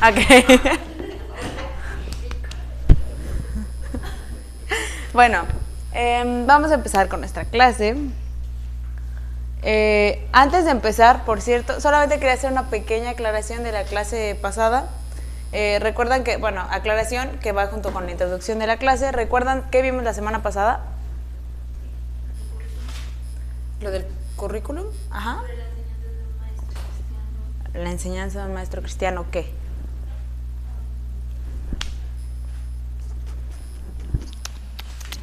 Ok. Bueno, vamos a empezar con nuestra clase. Antes de empezar, por cierto, solamente quería hacer una pequeña aclaración de la clase pasada. Recuerdan que, bueno, aclaración que va junto con la introducción de la clase. ¿Recuerdan qué vimos la semana pasada? ¿Lo del currículum? Ajá. La enseñanza de un maestro cristiano, ¿qué?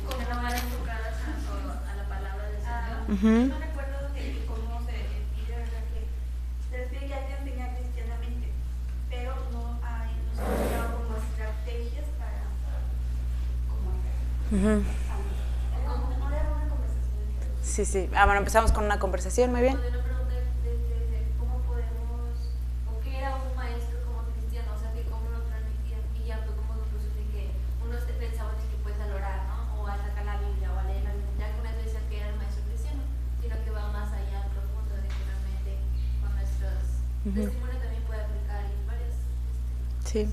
Como no van enfocadas a la palabra del Señor. Uh-huh. No recuerdo cómo se pide, ¿verdad? Que se les pide que hay que enseñar cristianamente, pero no hay, no se han dado como estrategias para cómo hacerlo. Uh-huh. No era una conversación. Sí, sí. Ah, bueno, empezamos con una conversación, muy bien. Podría preguntar desde cómo podemos, o qué era un maestro como cristiano, o sea, que cómo lo transmitían, y ya fue como conclusión de que uno pensaba de que puedes al orar, ¿no? O a sacar la Biblia, o a leer la Biblia, ya que una vez decía que era el maestro cristiano, sino que va más allá, profundo, de que realmente con nuestros testimonios también puede aplicar y varias. Sí.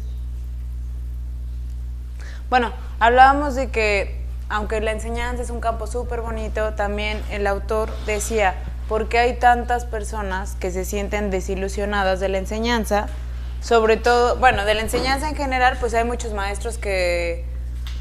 Bueno, hablábamos de que aunque la enseñanza es un campo súper bonito, también el autor decía, ¿por qué hay tantas personas que se sienten desilusionadas de la enseñanza? Sobre todo, bueno, de la enseñanza en general, pues hay muchos maestros que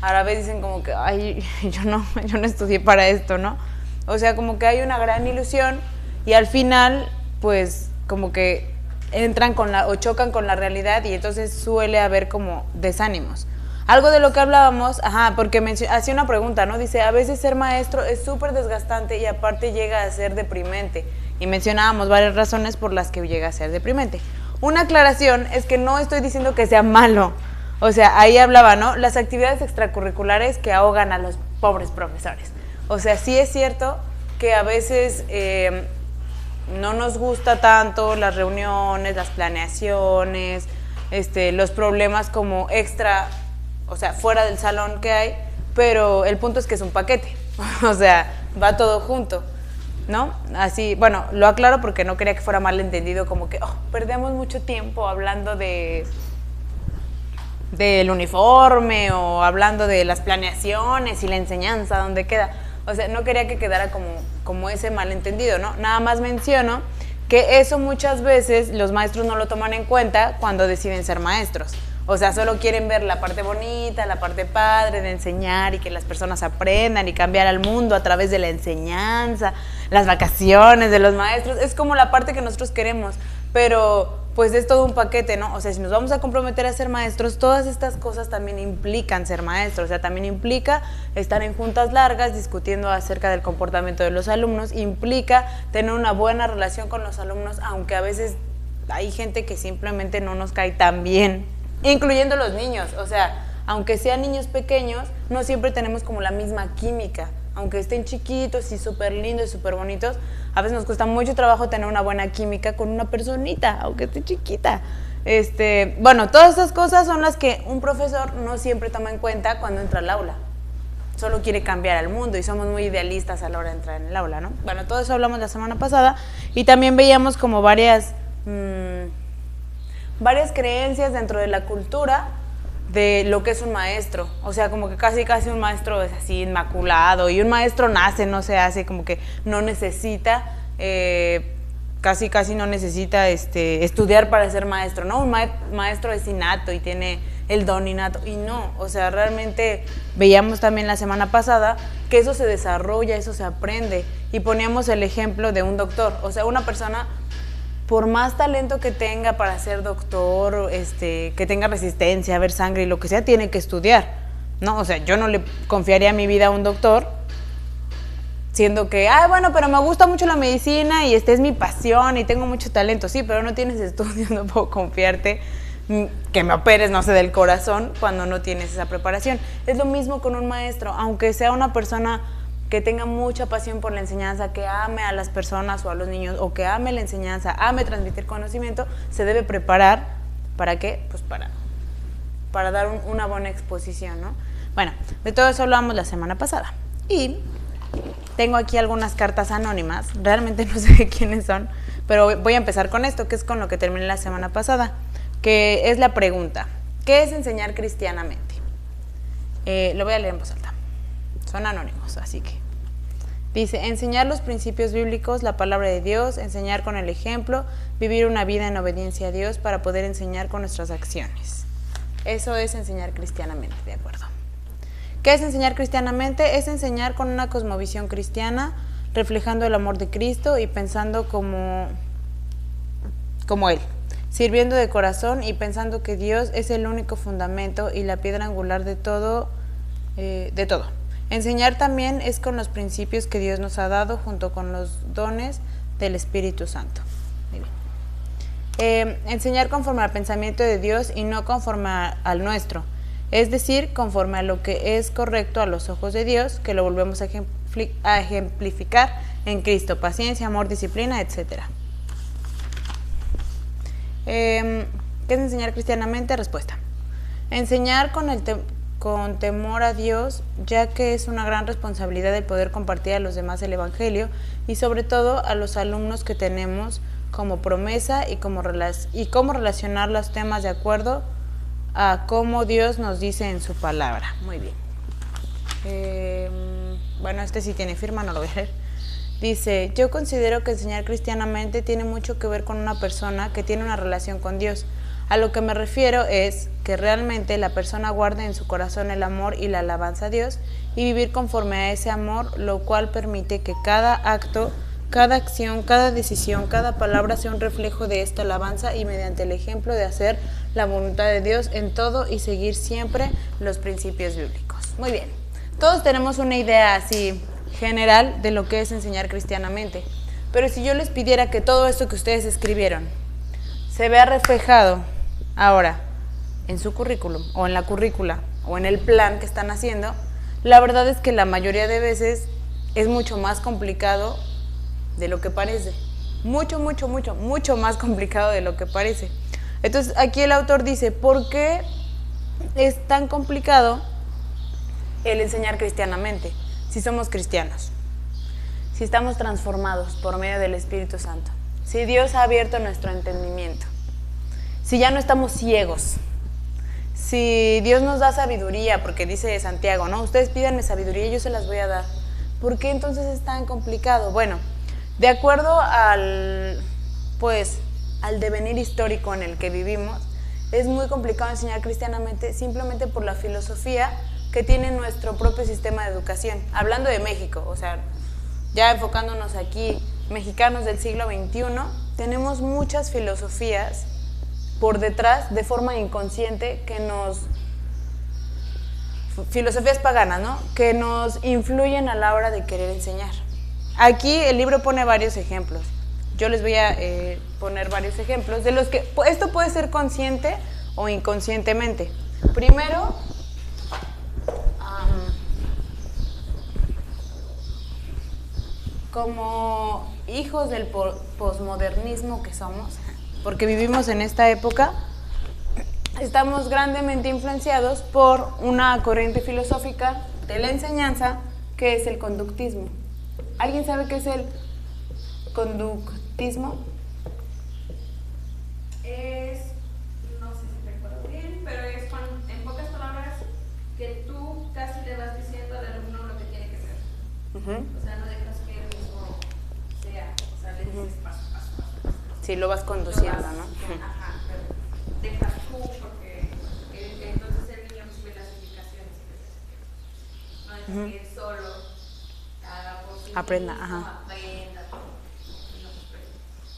a la vez dicen como que, ay, yo no estudié para esto, ¿no? O sea, como que hay una gran ilusión y al final, pues, como que entran o chocan con la realidad y entonces suele haber como desánimos. Algo de lo que hablábamos, porque hacía una pregunta, ¿no? Dice, a veces ser maestro es súper desgastante y aparte llega a ser deprimente. Y mencionábamos varias razones por las que llega a ser deprimente. Una aclaración es que no estoy diciendo que sea malo. O sea, ahí hablaba, ¿no? Las actividades extracurriculares que ahogan a los pobres profesores. O sea, sí es cierto que a veces no nos gusta tanto las reuniones, las planeaciones, los problemas como extra, o sea, fuera del salón que hay, pero el punto es que es un paquete, o sea, va todo junto, ¿no? Así, bueno, lo aclaro porque no quería que fuera mal entendido, como que perdemos mucho tiempo hablando del uniforme o hablando de las planeaciones y la enseñanza, dónde queda. O sea, no quería que quedara como ese malentendido, ¿no? Nada más menciono que eso muchas veces los maestros no lo toman en cuenta cuando deciden ser maestros. O sea, solo quieren ver la parte bonita, la parte padre de enseñar y que las personas aprendan y cambiar al mundo a través de la enseñanza, las vacaciones de los maestros. Es como la parte que nosotros queremos, pero pues es todo un paquete, ¿no? O sea, si nos vamos a comprometer a ser maestros, todas estas cosas también implican ser maestros. O sea, también implica estar en juntas largas discutiendo acerca del comportamiento de los alumnos, implica tener una buena relación con los alumnos, aunque a veces hay gente que simplemente no nos cae tan bien, incluyendo los niños. O sea, aunque sean niños pequeños, no siempre tenemos como la misma química. Aunque estén chiquitos y súper lindos y súper bonitos, a veces nos cuesta mucho trabajo tener una buena química con una personita, aunque esté chiquita. Bueno, todas esas cosas son las que un profesor no siempre toma en cuenta cuando entra al aula. Solo quiere cambiar al mundo y somos muy idealistas a la hora de entrar en el aula, ¿no? Bueno, todo eso hablamos la semana pasada y también veíamos como varias creencias dentro de la cultura de lo que es un maestro. O sea, como que casi un maestro es así inmaculado y un maestro nace, no se hace, como que no necesita, casi no necesita estudiar para ser maestro, ¿no? Un maestro es innato y tiene el don innato, y no, o sea, realmente veíamos también la semana pasada que eso se desarrolla, eso se aprende, y poníamos el ejemplo de un doctor. O sea, una persona, por más talento que tenga para ser doctor, que tenga resistencia, ver sangre y lo que sea, tiene que estudiar, ¿no? O sea, yo no le confiaría mi vida a un doctor, siendo que, bueno, pero me gusta mucho la medicina y esta es mi pasión y tengo mucho talento. Sí, pero no tienes estudios, no puedo confiarte que me operes, no sé, del corazón cuando no tienes esa preparación. Es lo mismo con un maestro, aunque sea una persona que tenga mucha pasión por la enseñanza, que ame a las personas o a los niños, o que ame la enseñanza, ame transmitir conocimiento, se debe preparar. ¿Para qué? Pues para dar una buena exposición, ¿no? Bueno, de todo eso hablamos la semana pasada. Y tengo aquí algunas cartas anónimas, realmente no sé de quiénes son, pero voy a empezar con esto, que es con lo que terminé la semana pasada. que es la pregunta: ¿qué es enseñar cristianamente? Lo voy a leer en voz alta. Son anónimos, así que dice: enseñar los principios bíblicos, la palabra de Dios, enseñar con el ejemplo, vivir una vida en obediencia a Dios para poder enseñar con nuestras acciones. Eso es enseñar cristianamente, ¿de acuerdo? ¿Qué es enseñar cristianamente? Es enseñar con una cosmovisión cristiana, reflejando el amor de Cristo y pensando como Él, sirviendo de corazón y pensando que Dios es el único fundamento y la piedra angular de todo. Enseñar también es con los principios que Dios nos ha dado junto con los dones del Espíritu Santo. Muy bien. Enseñar conforme al pensamiento de Dios y no conforme al nuestro, es decir, conforme a lo que es correcto a los ojos de Dios, que lo volvemos a ejemplificar en Cristo: paciencia, amor, disciplina, etc. ¿Qué es enseñar cristianamente? Respuesta: enseñar con temor a Dios, ya que es una gran responsabilidad el poder compartir a los demás el Evangelio y sobre todo a los alumnos que tenemos como promesa y cómo relacionar los temas de acuerdo a cómo Dios nos dice en su palabra. Muy bien. Bueno, este sí tiene firma, no lo voy a leer. Dice: yo considero que enseñar cristianamente tiene mucho que ver con una persona que tiene una relación con Dios. A lo que me refiero es que realmente la persona guarde en su corazón el amor y la alabanza a Dios y vivir conforme a ese amor, lo cual permite que cada acto, cada acción, cada decisión, cada palabra sea un reflejo de esta alabanza y mediante el ejemplo de hacer la voluntad de Dios en todo y seguir siempre los principios bíblicos. Muy bien, todos tenemos una idea así general de lo que es enseñar cristianamente, pero si yo les pidiera que todo esto que ustedes escribieron se vea reflejado ahora en su currículum o en la currícula o en el plan que están haciendo, la verdad es que la mayoría de veces es mucho más complicado de lo que parece. Mucho más complicado de lo que parece. Entonces aquí el autor dice: ¿por qué es tan complicado el enseñar cristianamente? Si somos cristianos, si estamos transformados por medio del Espíritu Santo, si Dios ha abierto nuestro entendimiento, si ya no estamos ciegos, si Dios nos da sabiduría, porque dice Santiago, ¿no? Ustedes pídanme sabiduría y yo se las voy a dar. ¿Por qué entonces es tan complicado? Bueno, de acuerdo al devenir histórico en el que vivimos, es muy complicado enseñar cristianamente simplemente por la filosofía que tiene nuestro propio sistema de educación. Hablando de México, o sea, ya enfocándonos aquí, mexicanos del siglo XXI, tenemos muchas filosofías por detrás de forma inconsciente filosofías paganas, ¿no? Que nos influyen a la hora de querer enseñar. Aquí el libro pone varios ejemplos. Yo les voy a poner varios ejemplos de los que esto puede ser consciente o inconscientemente. Primero, como hijos del posmodernismo que somos, porque vivimos en esta época, estamos grandemente influenciados por una corriente filosófica de la enseñanza que es el conductismo. ¿Alguien sabe qué es el conductismo? No sé si recuerdo bien, pero es en pocas palabras que tú casi le vas diciendo al alumno lo que tiene que hacer. O sea, no dejas que él mismo sea, o sea, le dices paso. Sí, lo vas conduciendo, ¿no? Ajá, pero dejas tú porque entonces el niño recibe las indicaciones. No dejas que él solo haga por sí aprenda, mismo, ajá. aprenda.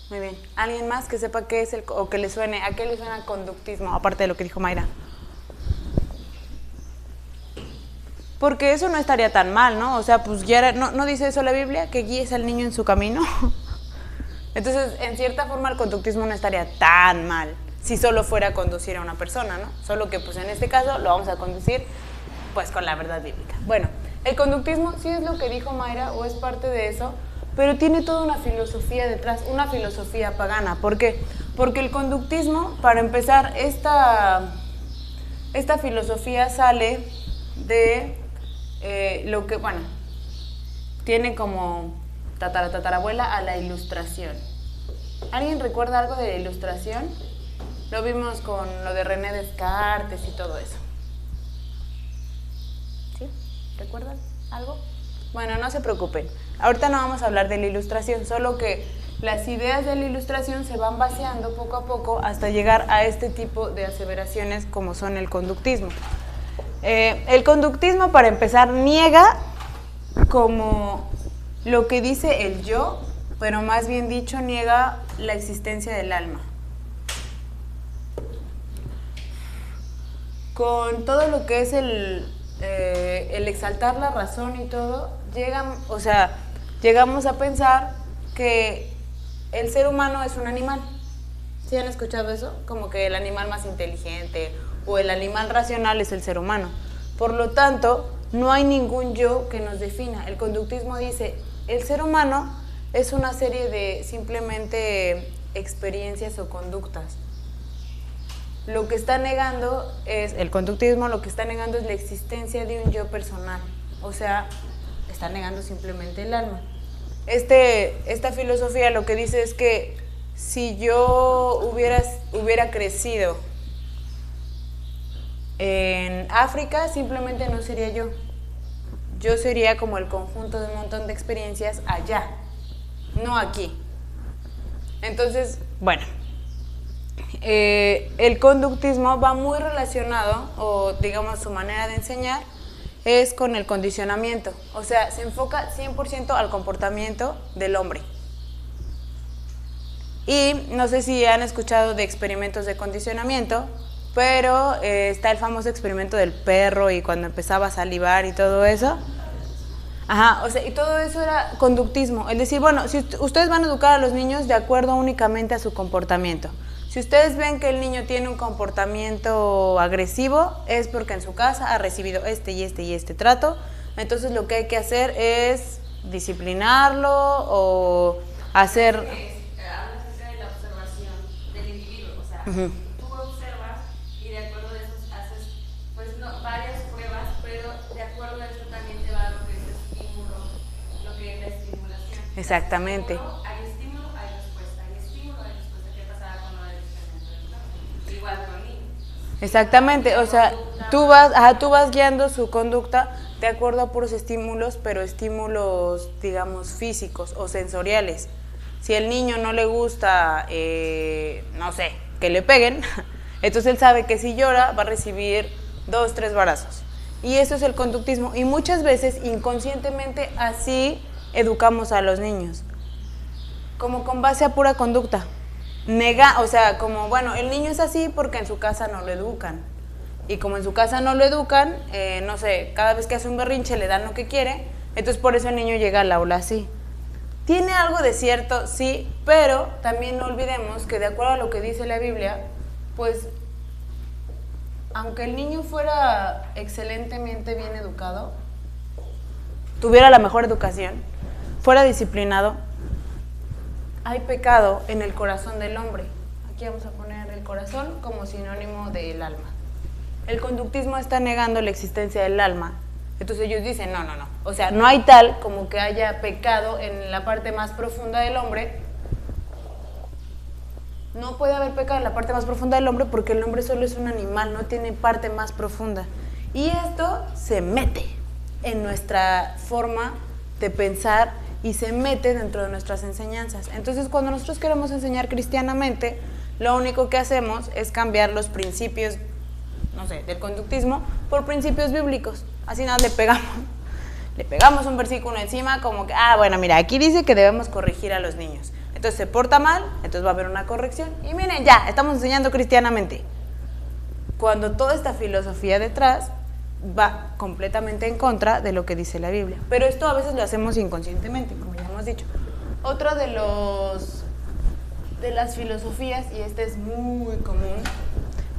Muy bien. ¿Alguien más que sepa qué es o que le suene, a qué le suena conductismo, aparte de lo que dijo Mayra? Porque eso no estaría tan mal, ¿no? O sea, pues ya no dice eso la Biblia, que guíes al niño en su camino. Entonces, en cierta forma, el conductismo no estaría tan mal si solo fuera a conducir a una persona, ¿no? Solo que, pues, en este caso, lo vamos a conducir, pues, con la verdad bíblica. Bueno, el conductismo sí es lo que dijo Mayra, o es parte de eso, pero tiene toda una filosofía detrás, una filosofía pagana. ¿Por qué? Porque el conductismo, para empezar, esta filosofía sale de lo que, bueno, tiene como tatarabuela a la Ilustración. ¿Alguien recuerda algo de la Ilustración? Lo vimos con lo de René Descartes y todo eso. ¿Sí? ¿Recuerdan algo? Bueno, no se preocupen. Ahorita no vamos a hablar de la Ilustración, solo que las ideas de la Ilustración se van vaciando poco a poco hasta llegar a este tipo de aseveraciones como son el conductismo. El conductismo, para empezar, niega como lo que dice el yo, pero más bien dicho, niega la existencia del alma. Con todo lo que es el exaltar la razón y todo, llegamos a pensar que el ser humano es un animal. ¿Sí han escuchado eso? Como que el animal más inteligente o el animal racional es el ser humano. Por lo tanto, no hay ningún yo que nos defina. El conductismo dice, el ser humano es una serie de simplemente experiencias o conductas. Lo que está negando es, el conductismo lo que está negando es la existencia de un yo personal. O sea, está negando simplemente el alma. Esta filosofía lo que dice es que si yo hubiera crecido en África, simplemente no sería yo. Yo sería como el conjunto de un montón de experiencias allá, no aquí. Entonces, bueno, el conductismo va muy relacionado, o digamos su manera de enseñar, es con el condicionamiento. O sea, se enfoca 100% al comportamiento del hombre. Y no sé si han escuchado de experimentos de condicionamiento, pero está el famoso experimento del perro y cuando empezaba a salivar y todo eso. Ajá, o sea, y todo eso era conductismo. Es decir, bueno, si ustedes van a educar a los niños de acuerdo únicamente a su comportamiento. Si ustedes ven que el niño tiene un comportamiento agresivo, es porque en su casa ha recibido este y este y este trato. Entonces lo que hay que hacer es disciplinarlo o hacer... Hablas acerca de la observación del individuo, o sea, tú observas y de acuerdo a eso haces pues varias pruebas, pero de acuerdo a eso también te va lo que es estímulo, lo que es la estimulación. Exactamente. Hay estímulo, hay respuesta, hay estímulo, hay respuesta. ¿Qué pasaba con lo del experimento? Igual con niños. Exactamente, o sea, tú vas guiando su conducta de acuerdo a puros estímulos, pero estímulos, digamos, físicos o sensoriales. Si al niño no le gusta, no sé, que le peguen, entonces él sabe que si llora va a recibir 2, 3 varazos. Y eso es el conductismo. Y muchas veces, inconscientemente, así educamos a los niños. Como con base a pura conducta. O sea, como, bueno, el niño es así porque en su casa no lo educan. Y como en su casa no lo educan, no sé, cada vez que hace un berrinche le dan lo que quiere, entonces por eso el niño llega al aula así. Tiene algo de cierto, sí, pero también no olvidemos que de acuerdo a lo que dice la Biblia, pues, aunque el niño fuera excelentemente bien educado, tuviera la mejor educación, fuera disciplinado, hay pecado en el corazón del hombre. Aquí vamos a poner el corazón como sinónimo del alma. El conductismo está negando la existencia del alma. Entonces ellos dicen, no. O sea, no hay tal como que haya pecado en la parte más profunda del hombre. No puede haber pecado en la parte más profunda del hombre porque el hombre solo es un animal, no tiene parte más profunda. Y esto se mete en nuestra forma de pensar y se mete dentro de nuestras enseñanzas. Entonces, cuando nosotros queremos enseñar cristianamente, lo único que hacemos es cambiar los principios, no sé, del conductismo por principios bíblicos. Así nada, le pegamos un versículo encima como que, bueno, mira, aquí dice que debemos corregir a los niños. Entonces se porta mal, entonces va a haber una corrección. Y miren, ya, estamos enseñando cristianamente. Cuando toda esta filosofía detrás va completamente en contra de lo que dice la Biblia. Pero esto a veces lo hacemos inconscientemente, como ya hemos dicho. Otro de las filosofías, y este es muy común,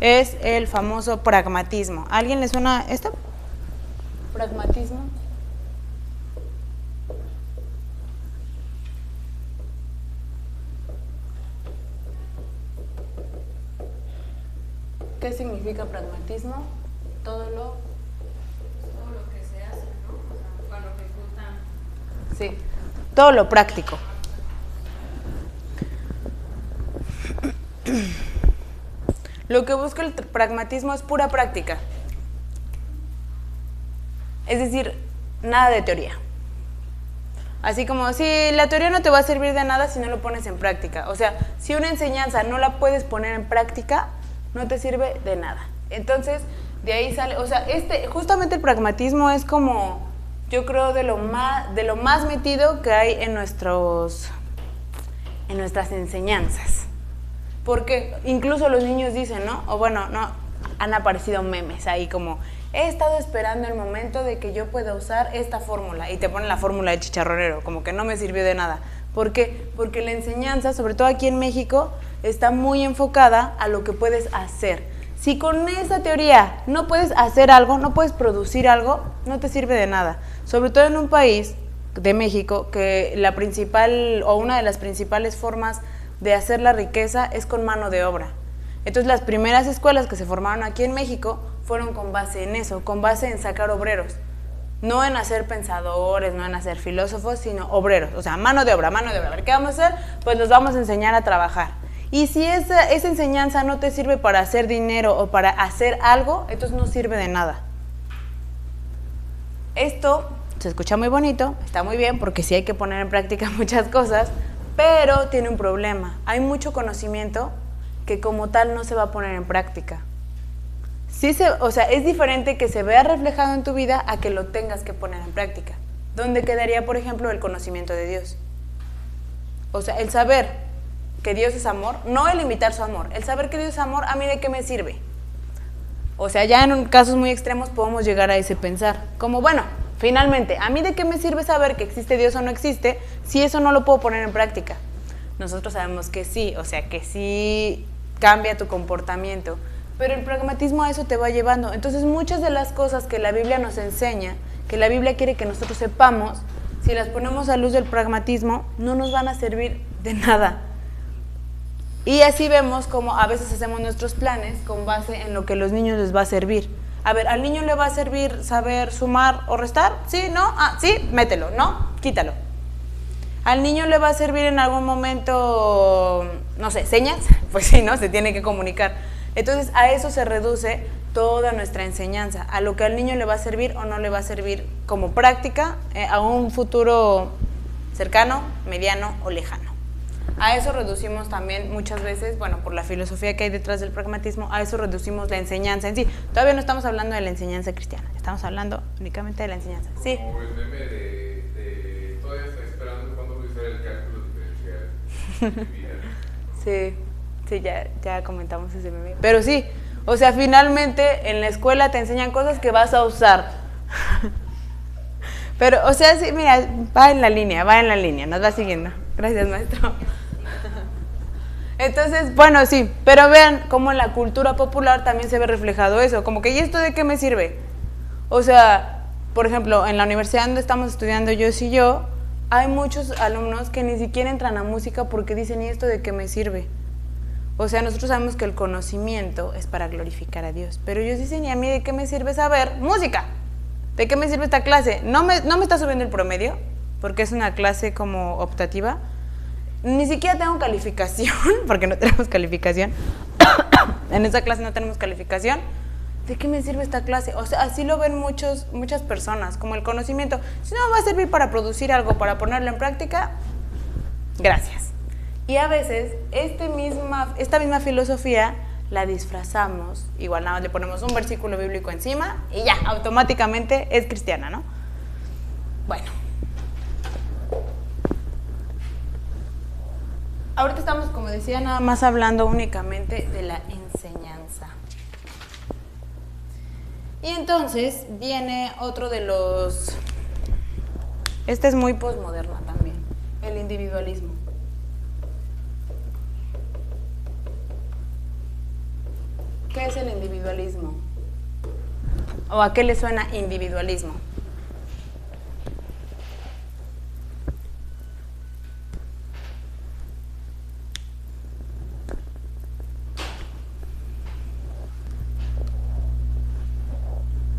es el famoso pragmatismo. ¿A alguien le suena esto? Pragmatismo. ¿Qué significa pragmatismo? Todo lo que se hace, ¿no? O sea, cuando ejecutan. Sí, todo lo práctico. Lo que busca el pragmatismo es pura práctica. Es decir, nada de teoría. Así como, si la teoría no te va a servir de nada si no lo pones en práctica. O sea, si una enseñanza no la puedes poner en práctica, no te sirve de nada. Entonces, de ahí sale, o sea, justamente el pragmatismo es como, yo creo, de lo más metido que hay en nuestras enseñanzas. Porque incluso los niños dicen, ¿no? O bueno, no, han aparecido memes ahí como, he estado esperando el momento de que yo pueda usar esta fórmula, y te ponen la fórmula de chicharronero, como que no me sirvió de nada. ¿Por qué? Porque la enseñanza, sobre todo aquí en México, está muy enfocada a lo que puedes hacer. Si con esa teoría no puedes hacer algo, no puedes producir algo, no te sirve de nada. Sobre todo en un país de México que la principal o una de las principales formas de hacer la riqueza es con mano de obra. Entonces las primeras escuelas que se formaron aquí en México fueron con base en eso, con base en sacar obreros. No en hacer pensadores, no en hacer filósofos, sino obreros. O sea, mano de obra, mano de obra. A ver, ¿qué vamos a hacer? Pues nos vamos a enseñar a trabajar. Y si esa enseñanza no te sirve para hacer dinero o para hacer algo, entonces no sirve de nada. Esto se escucha muy bonito, está muy bien, porque sí hay que poner en práctica muchas cosas, pero tiene un problema. Hay mucho conocimiento que como tal no se va a poner en práctica. O sea, es diferente que se vea reflejado en tu vida a que lo tengas que poner en práctica. ¿Dónde quedaría, por ejemplo, el conocimiento de Dios? O sea, el saber que Dios es amor, no el imitar su amor, el saber que Dios es amor, ¿a mí de qué me sirve? O sea, ya en casos muy extremos podemos llegar a ese pensar, como bueno, finalmente, ¿a mí de qué me sirve saber que existe Dios o no existe si eso no lo puedo poner en práctica? Nosotros sabemos que sí, o sea, que sí cambia tu comportamiento, pero el pragmatismo a eso te va llevando. Entonces muchas de las cosas que la Biblia nos enseña, que la Biblia quiere que nosotros sepamos, si las ponemos a luz del pragmatismo, no nos van a servir de nada. Y así vemos como a veces hacemos nuestros planes con base en lo que a los niños les va a servir. A ver, ¿al niño le va a servir saber sumar o restar? ¿Sí? ¿No? Ah, sí, mételo. ¿No? Quítalo. ¿Al niño le va a servir en algún momento, no sé, señas? Pues sí, ¿no? Se tiene que comunicar. Entonces, a eso se reduce toda nuestra enseñanza, a lo que al niño le va a servir o no le va a servir como práctica a un futuro cercano, mediano o lejano. A eso reducimos también muchas veces, bueno, por la filosofía que hay detrás del pragmatismo, a eso reducimos la enseñanza en sí. Todavía no estamos hablando de la enseñanza cristiana, estamos hablando únicamente de la enseñanza. Sí. Como el meme de todavía está esperando cuando voy a hacer el cálculo diferencial de mi vida. Sí, ya comentamos ese meme. Pero sí, o sea, finalmente en la escuela te enseñan cosas que vas a usar. Pero, o sea, sí, mira, va en la línea, nos va siguiendo. Gracias, maestro. Entonces, bueno, sí, pero vean cómo en la cultura popular también se ve reflejado eso, como que, ¿y esto de qué me sirve? O sea, por ejemplo, en la universidad donde estamos estudiando yo, hay muchos alumnos que ni siquiera entran a música porque dicen, ¿y esto de qué me sirve? O sea, nosotros sabemos que el conocimiento es para glorificar a Dios, pero ellos dicen, ¿y a mí de qué me sirve saber música? ¿De qué me sirve esta clase? No me está subiendo el promedio, porque es una clase como optativa. Ni siquiera tengo calificación, porque no tenemos calificación. En esa clase no tenemos calificación. ¿De qué me sirve esta clase? O sea, así lo ven muchas personas, como el conocimiento. Si no va a servir para producir algo, para ponerlo en práctica, gracias. Y a veces esta misma filosofía la disfrazamos, igual nada más le ponemos un versículo bíblico encima y ya, automáticamente es cristiana, ¿no? Bueno. Ahorita estamos, como decía, nada más hablando únicamente de la enseñanza. Y entonces viene otro de los... Este es muy posmoderna también, el individualismo. ¿Qué es el individualismo? ¿O a qué le suena individualismo?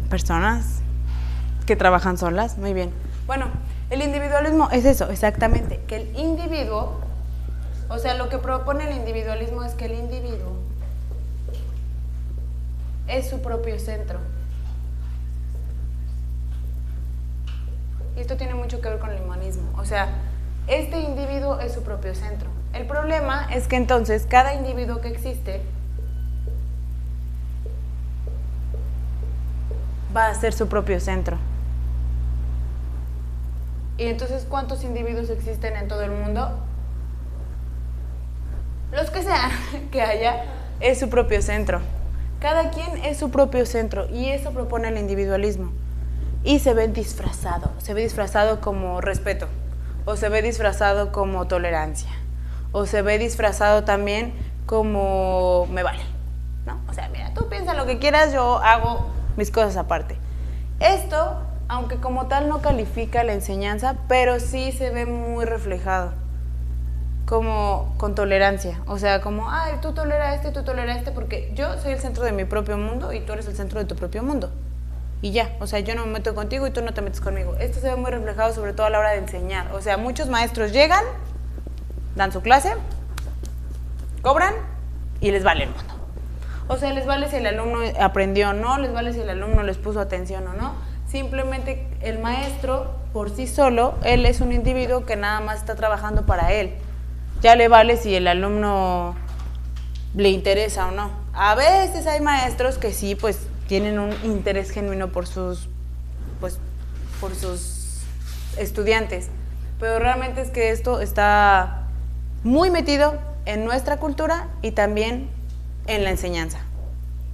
Personas que trabajan solas, muy bien. Bueno, el individualismo es eso, exactamente, que el individuo, o sea, lo que propone el individualismo es que el individuo es su propio centro. Y esto tiene mucho que ver con el humanismo. O sea, este individuo es su propio centro. El problema es que entonces cada individuo que existe va a ser su propio centro. Y entonces, ¿cuántos individuos existen en todo el mundo? Los que sean que haya, es su propio centro. Cada quien es su propio centro y eso propone el individualismo. Y se ve disfrazado como respeto, o se ve disfrazado como tolerancia, o se ve disfrazado también como me vale, ¿no? O sea, mira, tú piensa lo que quieras, yo hago mis cosas aparte. Esto, aunque como tal no califica la enseñanza, pero sí se ve muy reflejado, como con tolerancia, o sea, como, ay, tú tolera este, porque yo soy el centro de mi propio mundo y tú eres el centro de tu propio mundo. Y ya, o sea, yo no me meto contigo y tú no te metes conmigo. Esto se ve muy reflejado sobre todo a la hora de enseñar. O sea, muchos maestros llegan, dan su clase, cobran y les vale el mundo. O sea, les vale si el alumno aprendió o no, les vale si el alumno les puso atención o no. Simplemente el maestro, por sí solo, él es un individuo que nada más está trabajando para él. Ya le vale si el alumno le interesa o no. A veces hay maestros que sí, pues, tienen un interés genuino por sus estudiantes, pero realmente es que esto está muy metido en nuestra cultura y también en la enseñanza,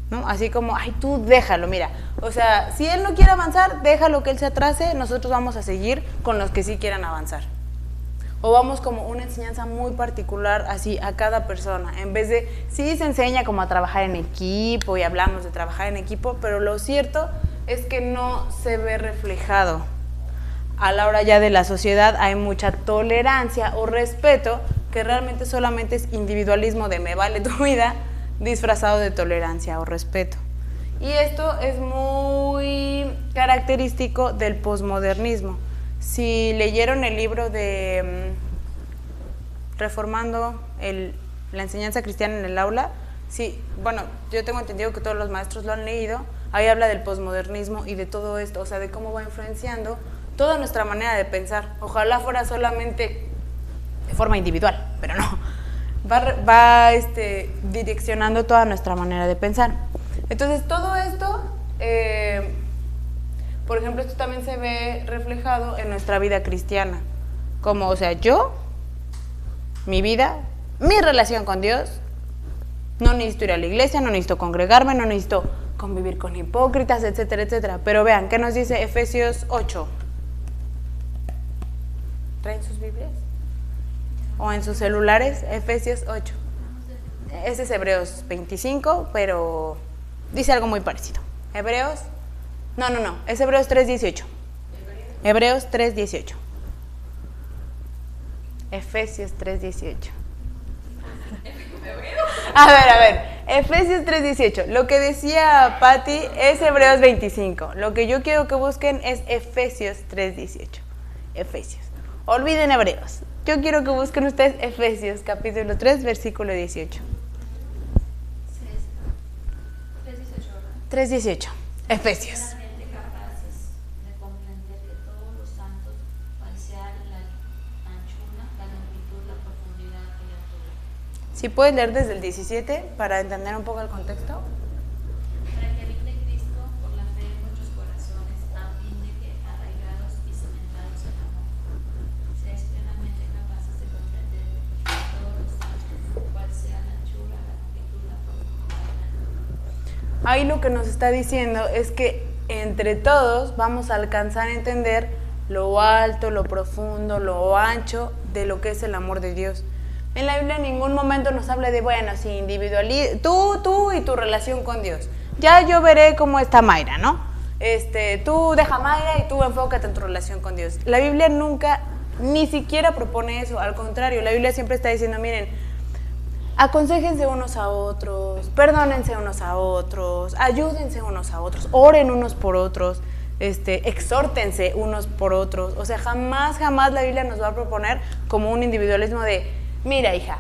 ¿no? Así como, ay, tú déjalo, mira, o sea, si él no quiere avanzar, déjalo que él se atrase, nosotros vamos a seguir con los que sí quieran avanzar. O vamos como una enseñanza muy particular así a cada persona, en vez de, sí se enseña como a trabajar en equipo y hablamos de trabajar en equipo, pero lo cierto es que no se ve reflejado. A la hora ya de la sociedad hay mucha tolerancia o respeto que realmente solamente es individualismo de me vale tu vida disfrazado de tolerancia o respeto. Y esto es muy característico del posmodernismo. Si leyeron el libro de Reformando la enseñanza cristiana en el aula, sí, bueno, yo tengo entendido que todos los maestros lo han leído, ahí habla del posmodernismo y de todo esto, o sea, de cómo va influenciando toda nuestra manera de pensar. Ojalá fuera solamente de forma individual, pero no, va direccionando toda nuestra manera de pensar. Entonces, todo esto... por ejemplo, esto también se ve reflejado en nuestra vida cristiana. Como, o sea, yo, mi vida, mi relación con Dios, no necesito ir a la iglesia, no necesito congregarme, no necesito convivir con hipócritas, etcétera, etcétera. Pero vean, ¿qué nos dice Efesios 8? ¿Traen sus Biblias? ¿O en sus celulares? Efesios 8. Ese es Hebreos 25, pero dice algo muy parecido. Hebreos... No, es Hebreos 3:18. Hebreos 3:18. Efesios 3:18. A ver, Efesios 3:18. Lo que decía Patti es Hebreos 25. Lo que yo quiero que busquen es Efesios 3:18. Efesios. Olviden Hebreos. Yo quiero que busquen ustedes Efesios capítulo 3, versículo 18. 3:18. Efesios. Si puedes leer desde el 17 para entender un poco el contexto. Para que habite Cristo por la fe en vuestros corazones, a fin de que, arraigados y cimentados en amor, seáis plenamente capaces de comprender todos los santos, cuál sea la anchura, la longitud, la profundidad. Ahí lo que nos está diciendo es que entre todos vamos a alcanzar a entender lo alto, lo profundo, lo ancho de lo que es el amor de Dios. En la Biblia en ningún momento nos habla de, bueno, sí, tú y tu relación con Dios. Ya yo veré cómo está Mayra, ¿no? Tú deja a Mayra y tú enfócate en tu relación con Dios. La Biblia nunca, ni siquiera propone eso. Al contrario, la Biblia siempre está diciendo, miren, aconséjense unos a otros, perdónense unos a otros, ayúdense unos a otros, oren unos por otros, exhórtense unos por otros. O sea, jamás la Biblia nos va a proponer como un individualismo de, mira, hija,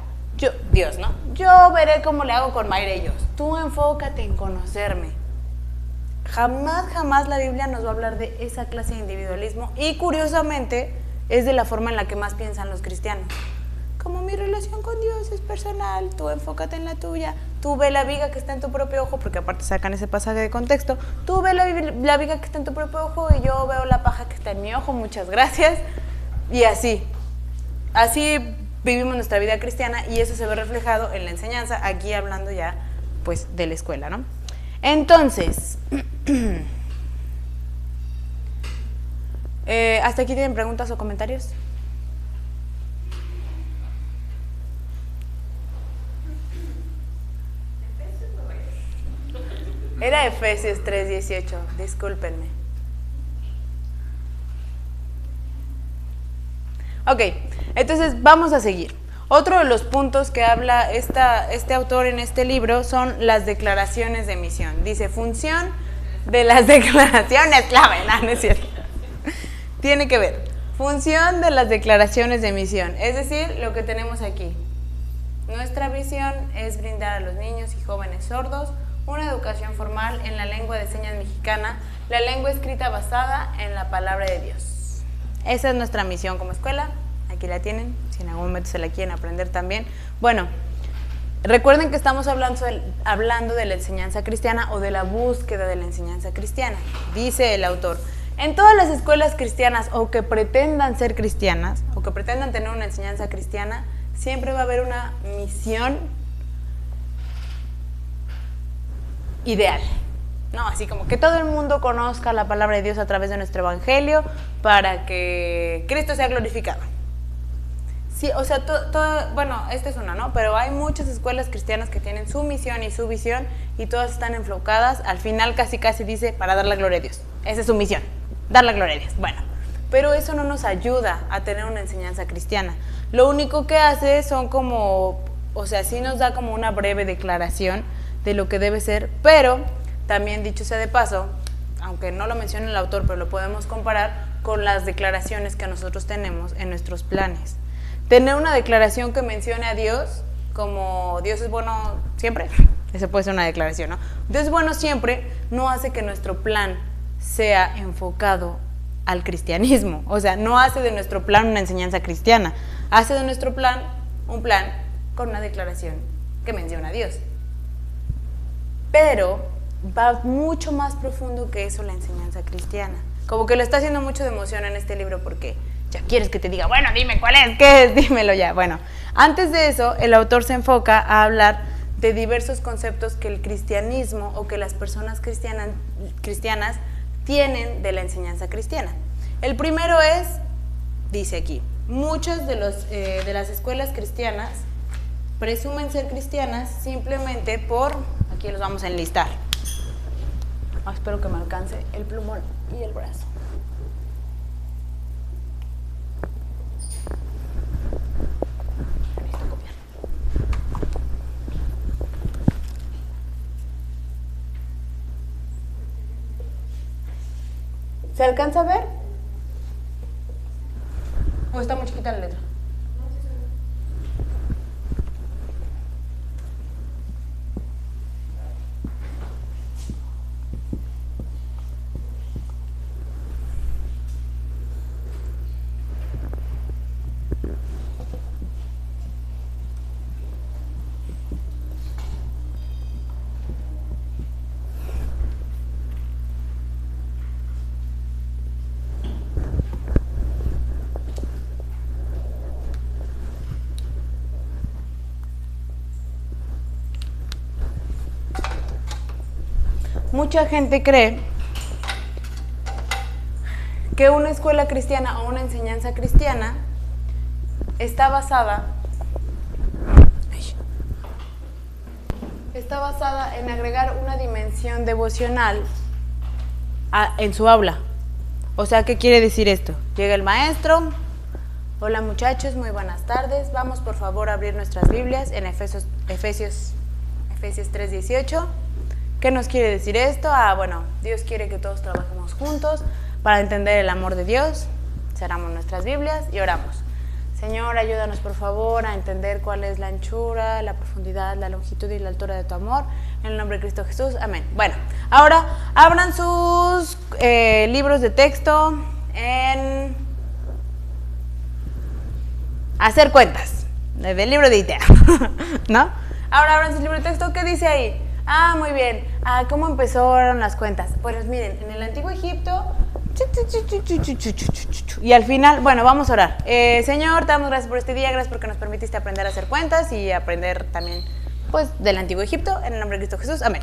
Dios, ¿no? Yo veré cómo le hago con Mayra y yo. Tú enfócate en conocerme. Jamás la Biblia nos va a hablar de esa clase de individualismo, y curiosamente es de la forma en la que más piensan los cristianos. Como mi relación con Dios es personal, tú enfócate en la tuya, tú ve la viga que está en tu propio ojo, porque aparte sacan ese pasaje de contexto, tú ve la viga que está en tu propio ojo y yo veo la paja que está en mi ojo, muchas gracias. Y así vivimos nuestra vida cristiana, y eso se ve reflejado en la enseñanza, aquí hablando ya pues de la escuela, ¿no? Entonces, ¿hasta aquí tienen preguntas o comentarios? Era Efesios 3:18, discúlpenme. Ok, entonces vamos a seguir. Otro de los puntos que habla este autor en este libro son las declaraciones de misión. Dice, función de las declaraciones clave, no es cierto. Tiene que ver, función de las declaraciones de misión, es decir, lo que tenemos aquí. Nuestra visión es brindar a los niños y jóvenes sordos una educación formal en la lengua de señas mexicana, la lengua escrita basada en la palabra de Dios. Esa es nuestra misión como escuela, aquí la tienen, si en algún momento se la quieren aprender también. Bueno, recuerden que estamos hablando de la enseñanza cristiana o de la búsqueda de la enseñanza cristiana. Dice el autor, en todas las escuelas cristianas o que pretendan ser cristianas o que pretendan tener una enseñanza cristiana, siempre va a haber una misión ideal, ¿no? Así como que todo el mundo conozca la palabra de Dios a través de nuestro evangelio para que Cristo sea glorificado. Sí, o sea, bueno, esta es una, ¿no? Pero hay muchas escuelas cristianas que tienen su misión y su visión y todas están enfocadas, al final casi dice, para dar la gloria a Dios. Esa es su misión, dar la gloria a Dios. Bueno, pero eso no nos ayuda a tener una enseñanza cristiana. Lo único que hace son como, o sea, sí nos da como una breve declaración de lo que debe ser, pero también, dicho sea de paso, aunque no lo menciona el autor, pero lo podemos comparar con las declaraciones que nosotros tenemos en nuestros planes. Tener una declaración que mencione a Dios, como Dios es bueno siempre, esa puede ser una declaración, ¿no? Dios es bueno siempre, no hace que nuestro plan sea enfocado al cristianismo, o sea, no hace de nuestro plan una enseñanza cristiana, hace de nuestro plan un plan con una declaración que menciona a Dios. Pero va mucho más profundo que eso la enseñanza cristiana. Como que lo está haciendo mucho de emoción en este libro porque ya quieres que te diga, bueno, dime cuál es, qué es, dímelo ya. Bueno, antes de eso, el autor se enfoca a hablar de diversos conceptos que el cristianismo o que las personas cristianas tienen de la enseñanza cristiana. El primero es, dice aquí, muchas de las escuelas cristianas presumen ser cristianas simplemente por, aquí los vamos a enlistar. Espero que me alcance el plumón y el brazo. Necesito copiar. ¿Se alcanza a ver? ¿O está muy chiquita la letra? Mucha gente cree que una escuela cristiana o una enseñanza cristiana está basada en agregar una dimensión devocional en su aula. O sea, ¿qué quiere decir esto? Llega el maestro, hola muchachos, muy buenas tardes, vamos por favor a abrir nuestras Biblias en Efesios 3:18. ¿Qué nos quiere decir esto? Bueno, Dios quiere que todos trabajemos juntos para entender el amor de Dios. Cerramos nuestras Biblias y oramos. Señor, ayúdanos por favor a entender cuál es la anchura, la profundidad, la longitud y la altura de tu amor. En el nombre de Cristo Jesús, amén. Bueno, ahora abran sus libros de texto en hacer cuentas, del libro de ITEA, ¿no? Ahora abran su libro de texto, ¿qué dice ahí? Ah, muy bien. Ah, ¿cómo empezaron las cuentas? Pues miren, en el Antiguo Egipto, y al final, bueno, vamos a orar. Señor, te damos gracias por este día, gracias porque nos permitiste aprender a hacer cuentas y aprender también, pues, del Antiguo Egipto, en el nombre de Cristo Jesús, amén.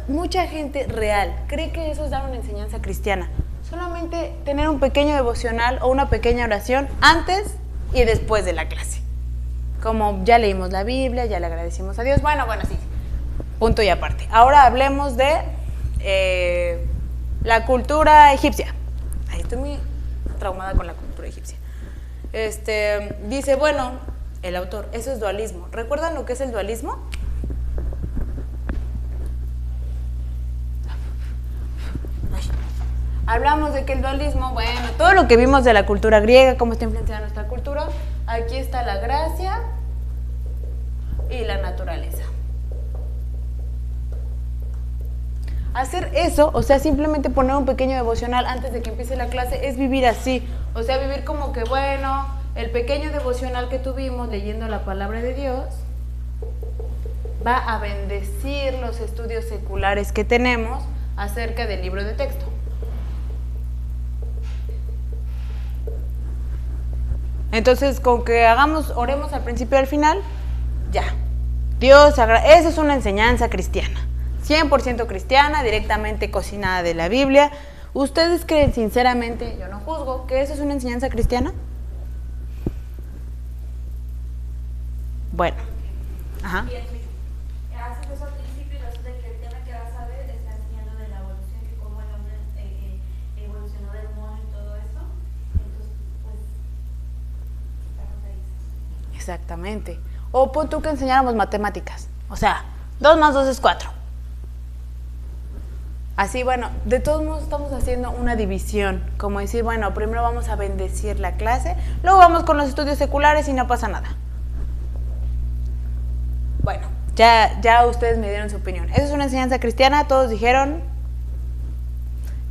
Mucha gente real cree que eso es dar una enseñanza cristiana. Solamente tener un pequeño devocional o una pequeña oración antes y después de la clase. Como ya leímos la Biblia, ya le agradecimos a Dios. Bueno, sí, punto y aparte. Ahora hablemos de la cultura egipcia. Ay, estoy muy traumada con la cultura egipcia. Dice, bueno, el autor, eso es dualismo. ¿Recuerdan lo que es el dualismo? Hablamos de que el dualismo, bueno, todo lo que vimos de la cultura griega, cómo está influenciada nuestra cultura, aquí está la gracia y la naturaleza. Hacer eso, o sea, simplemente poner un pequeño devocional antes de que empiece la clase, es vivir así. O sea, vivir como que, bueno, el pequeño devocional que tuvimos leyendo la palabra de Dios va a bendecir los estudios seculares que tenemos acerca del libro de texto. Entonces, con que oremos al principio y al final, ya. Eso es una enseñanza cristiana, 100% cristiana, directamente cocinada de la Biblia. ¿Ustedes creen sinceramente, yo no juzgo, que eso es una enseñanza cristiana? Bueno. Ajá. Bien, haces eso al principio y resulta que el tema que vas a ver está enseñando de la evolución, que cómo el hombre evolucionó del mono y todo eso. Entonces, pues, estamos ahí. Exactamente. O pon tú que enseñáramos matemáticas. O sea, 2 más 2 es 4. Así, bueno, de todos modos estamos haciendo una división. Como decir, bueno, primero vamos a bendecir la clase, luego vamos con los estudios seculares y no pasa nada. Bueno, ya ustedes me dieron su opinión. ¿Eso es una enseñanza cristiana? Todos dijeron,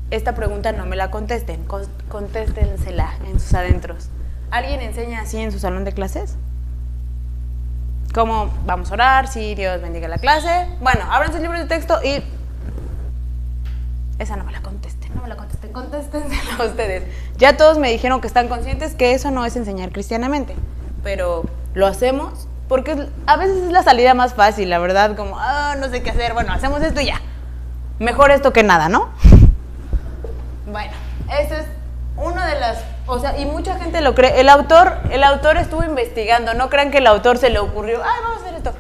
esta pregunta no me la contesten, contéstensela en sus adentros. ¿Alguien enseña así en su salón de clases? ¿Cómo vamos a orar? Sí, Dios bendiga la clase. Bueno, abran sus libros de texto y... Esa no me la contesten, contéstensela a ustedes. Ya todos me dijeron que están conscientes que eso no es enseñar cristianamente, pero lo hacemos porque a veces es la salida más fácil, la verdad, como, no sé qué hacer, bueno, hacemos esto y ya. Mejor esto que nada, ¿no? Bueno, eso es una de las, o sea, y mucha gente lo cree. El autor estuvo investigando, no crean que el autor se le ocurrió, vamos a hacer esto.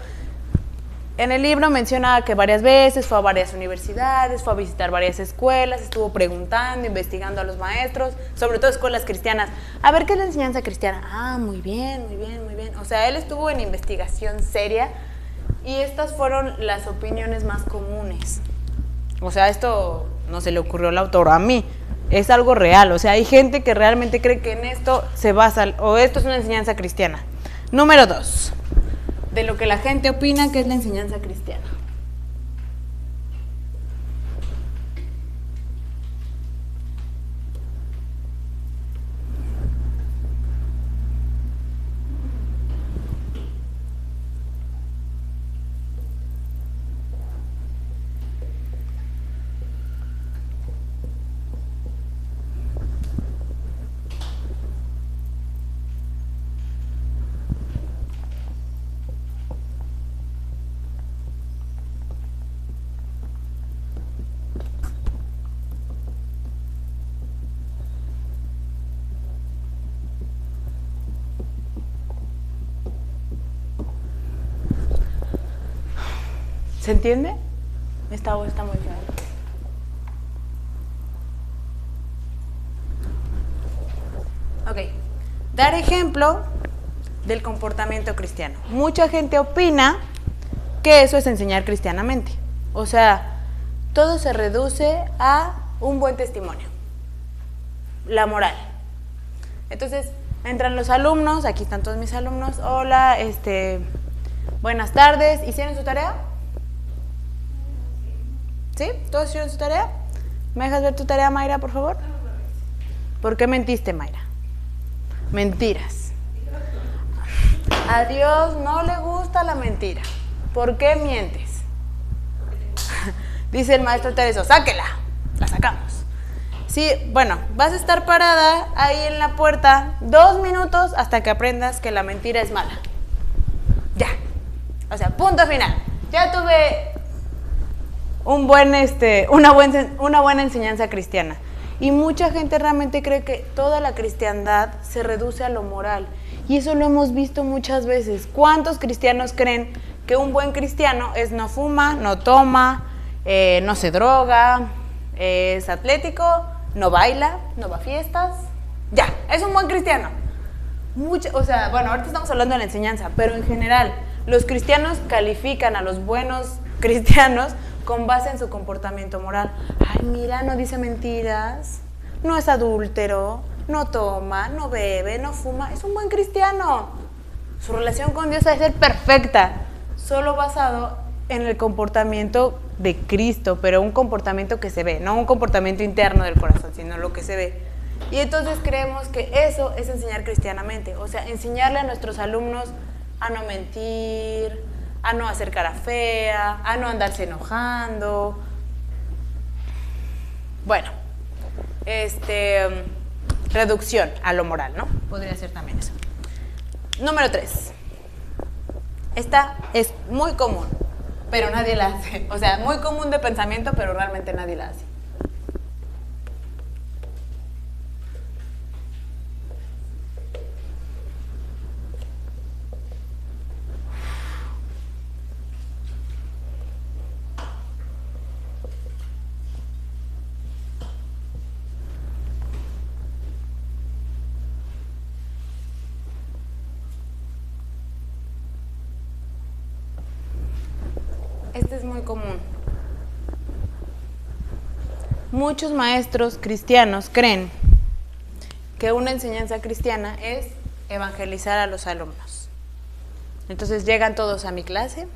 En el libro menciona que varias veces fue a varias universidades, fue a visitar varias escuelas, estuvo preguntando, investigando a los maestros, sobre todo escuelas cristianas. A ver, ¿qué es la enseñanza cristiana? Muy bien. O sea, él estuvo en investigación seria y estas fueron las opiniones más comunes. O sea, esto no se le ocurrió al autor, a mí. Es algo real. O sea, hay gente que realmente cree que en esto se basa, o esto es una enseñanza cristiana. Número 2. De lo que la gente opina que es la enseñanza cristiana. ¿Se entiende? Esta voz está muy clara. Ok. Dar ejemplo del comportamiento cristiano. Mucha gente opina que eso es enseñar cristianamente. O sea, todo se reduce a un buen testimonio. La moral. Entonces, Entran los alumnos, aquí están todos mis alumnos. Hola, buenas tardes. ¿Hicieron su tarea? ¿Sí? ¿Todos hicieron su tarea? ¿Me dejas ver tu tarea, Mayra, por favor? ¿Por qué mentiste, Mayra? Mentiras. A Dios no le gusta la mentira. ¿Por qué mientes? Dice el maestro Tereso, sáquela. La sacamos. Sí, bueno, vas a estar parada ahí en la puerta 2 minutos hasta que aprendas que la mentira es mala. Ya. O sea, punto final. Ya tuve una buena enseñanza cristiana. Y mucha gente realmente cree que toda la cristiandad se reduce a lo moral. Y eso lo hemos visto muchas veces. ¿Cuántos cristianos creen que un buen cristiano es no fuma, no toma, no se droga, es atlético, no baila, no va a fiestas? Ya, es un buen cristiano. Ahorita estamos hablando de la enseñanza, pero en general, los cristianos califican a los buenos cristianos con base en su comportamiento moral. Ay, mira, no dice mentiras, no es adúltero, no toma, no bebe, no fuma, es un buen cristiano. Su relación con Dios ha de ser perfecta, solo basado en el comportamiento de Cristo, pero un comportamiento que se ve, no un comportamiento interno del corazón, sino lo que se ve. Y entonces creemos que eso es enseñar cristianamente, o sea, enseñarle a nuestros alumnos a no mentir, a no hacer cara fea, a no andarse enojando. Bueno, reducción a lo moral, ¿no? Podría ser también eso. Número 3. Esta es muy común, pero nadie la hace. O sea, muy común de pensamiento, pero realmente nadie la hace. Este es muy común. Muchos maestros cristianos creen que una enseñanza cristiana es evangelizar a los alumnos. Entonces llegan todos a mi clase,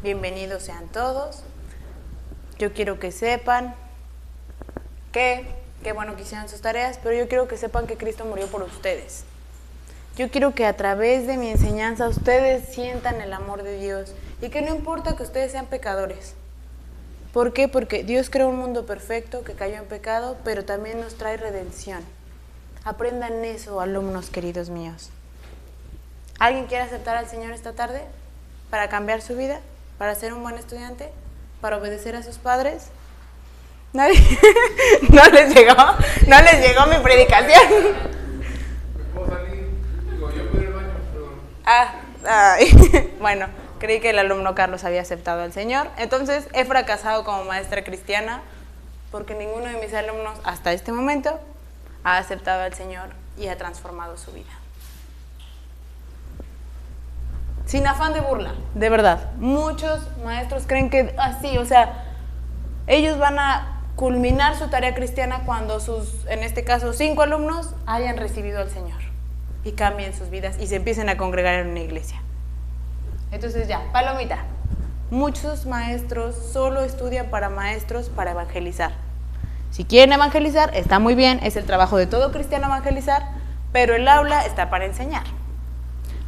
bienvenidos sean todos, yo quiero que sepan qué bueno que hicieron sus tareas, pero yo quiero que sepan que Cristo murió por ustedes. Yo quiero que a través de mi enseñanza ustedes sientan el amor de Dios y que no importa que ustedes sean pecadores. ¿Por qué? Porque Dios creó un mundo perfecto que cayó en pecado, pero también nos trae redención. Aprendan eso, alumnos queridos míos. ¿Alguien quiere aceptar al Señor esta tarde para cambiar su vida? ¿Para ser un buen estudiante? ¿Para obedecer a sus padres? ¿Nadie? ¿No les llegó mi predicación? ¿Me puedo salir? Digo, yo puedo ir al baño, perdón. Bueno, creí que el alumno Carlos había aceptado al Señor. Entonces, he fracasado como maestra cristiana porque ninguno de mis alumnos hasta este momento ha aceptado al Señor y ha transformado su vida. Sin afán de burla, de verdad. Muchos maestros creen que así, o sea, ellos van a culminar su tarea cristiana cuando en este caso, 5 alumnos hayan recibido al Señor y cambien sus vidas y se empiecen a congregar en una iglesia. Entonces ya, palomita. Muchos maestros solo estudian para maestros para evangelizar. Si quieren evangelizar, está muy bien, es el trabajo de todo cristiano evangelizar, pero el aula está para enseñar,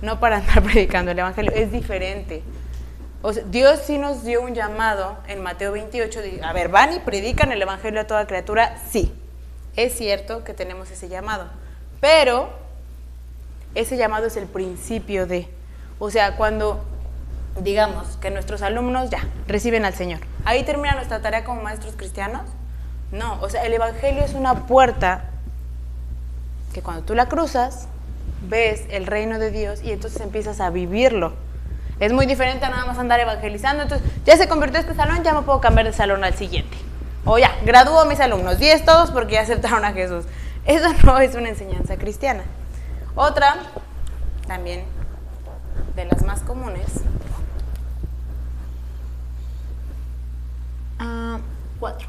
no para andar predicando el evangelio, es diferente. O sea, Dios sí nos dio un llamado en Mateo 28, a ver, ¿van y predican el evangelio a toda criatura? Sí, es cierto que tenemos ese llamado, pero ese llamado es el principio de, o sea, cuando digamos que nuestros alumnos ya reciben al Señor, ¿ahí termina nuestra tarea como maestros cristianos? No, o sea, el evangelio es una puerta que cuando tú la cruzas, ves el reino de Dios y entonces empiezas a vivirlo. Es muy diferente a nada más andar evangelizando. Entonces, ya se convirtió este salón, ya me puedo cambiar de salón al siguiente. O ya, gradúo a mis alumnos, 10 todos porque ya aceptaron a Jesús. Eso no es una enseñanza cristiana. Otra, también de las más comunes. 4.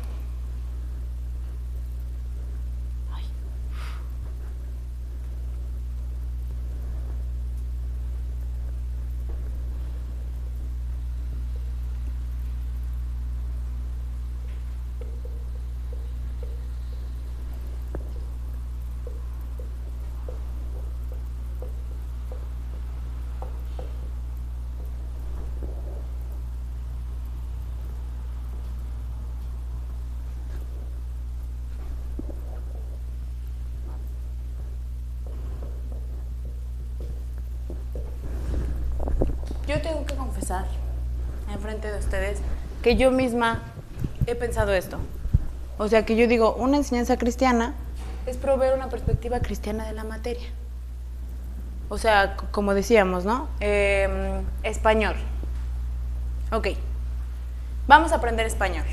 yo tengo que confesar enfrente de ustedes que yo misma he pensado esto. O sea, que yo digo, una enseñanza cristiana es proveer una perspectiva cristiana de la materia. O sea, como decíamos, ¿no? Español. Ok, vamos a aprender español.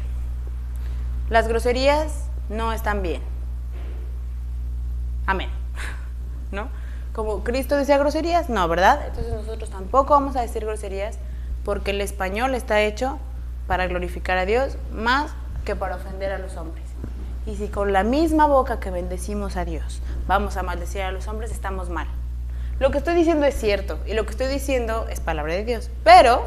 Las groserías no están bien. Amén. ¿No? Como Cristo decía groserías, no, ¿verdad? Entonces nosotros tampoco vamos a decir groserías porque el español está hecho para glorificar a Dios más que para ofender a los hombres. Y si con la misma boca que bendecimos a Dios vamos a maldecir a los hombres, estamos mal. Lo que estoy diciendo es cierto y lo que estoy diciendo es palabra de Dios, pero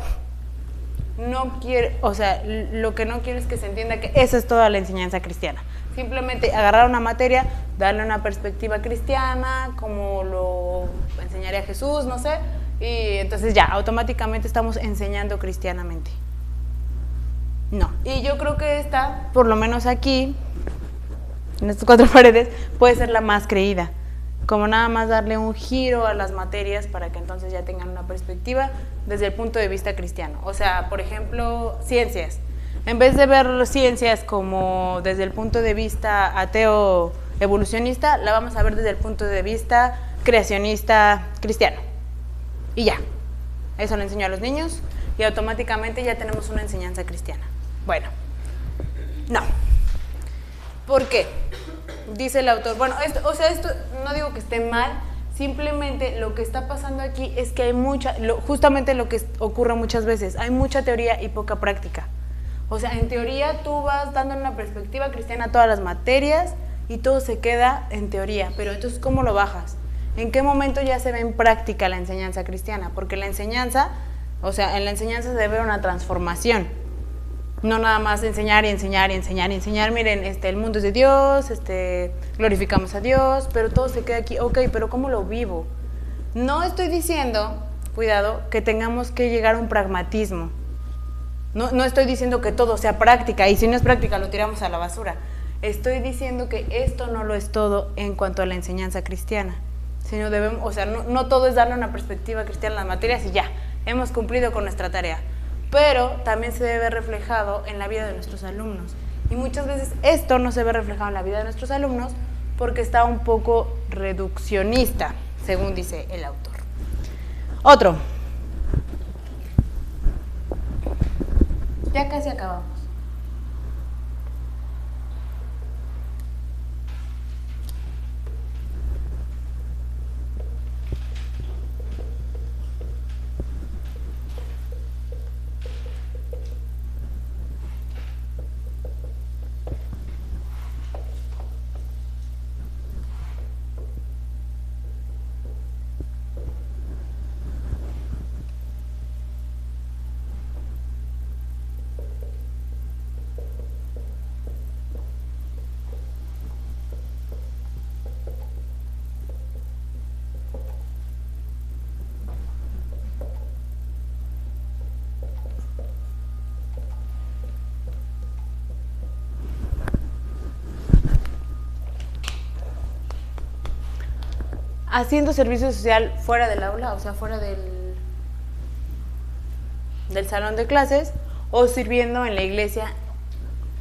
no quiero, o sea, lo que no quiero es que se entienda que esa es toda la enseñanza cristiana. Simplemente agarrar una materia, darle una perspectiva cristiana, como lo enseñaría Jesús, no sé, y entonces ya, automáticamente estamos enseñando cristianamente. No, y yo creo que esta, por lo menos aquí, en estas 4 paredes, puede ser la más creída. Como nada más darle un giro a las materias para que entonces ya tengan una perspectiva desde el punto de vista cristiano. O sea, por ejemplo, ciencias. En vez de ver ciencias como desde el punto de vista ateo evolucionista, la vamos a ver desde el punto de vista creacionista cristiano. Y ya, eso lo enseño a los niños y automáticamente ya tenemos una enseñanza cristiana. Bueno, no. ¿Por qué? Dice el autor, bueno, esto no digo que esté mal, simplemente lo que está pasando aquí es que hay justamente lo que ocurre muchas veces, hay mucha teoría y poca práctica. O sea, en teoría tú vas dando una perspectiva cristiana a todas las materias y todo se queda en teoría, pero entonces ¿cómo lo bajas? ¿En qué momento ya se ve en práctica la enseñanza cristiana? Porque la enseñanza, o sea, en la enseñanza se debe una transformación. No nada más enseñar y enseñar y enseñar y enseñar, miren, el mundo es de Dios, glorificamos a Dios, pero todo se queda aquí, ok, pero ¿cómo lo vivo? No estoy diciendo, cuidado, que tengamos que llegar a un pragmatismo. No estoy diciendo que todo sea práctica, y si no es práctica lo tiramos a la basura. Estoy diciendo que esto no lo es todo en cuanto a la enseñanza cristiana, sino debemos, o sea, no todo es darle una perspectiva cristiana a las materias y ya, hemos cumplido con nuestra tarea. Pero también se debe ver reflejado en la vida de nuestros alumnos. Y muchas veces esto no se ve reflejado en la vida de nuestros alumnos porque está un poco reduccionista, según dice el autor. Otro. Ya casi acabamos. Haciendo servicio social fuera del aula, o sea, fuera del salón de clases, o sirviendo en la iglesia,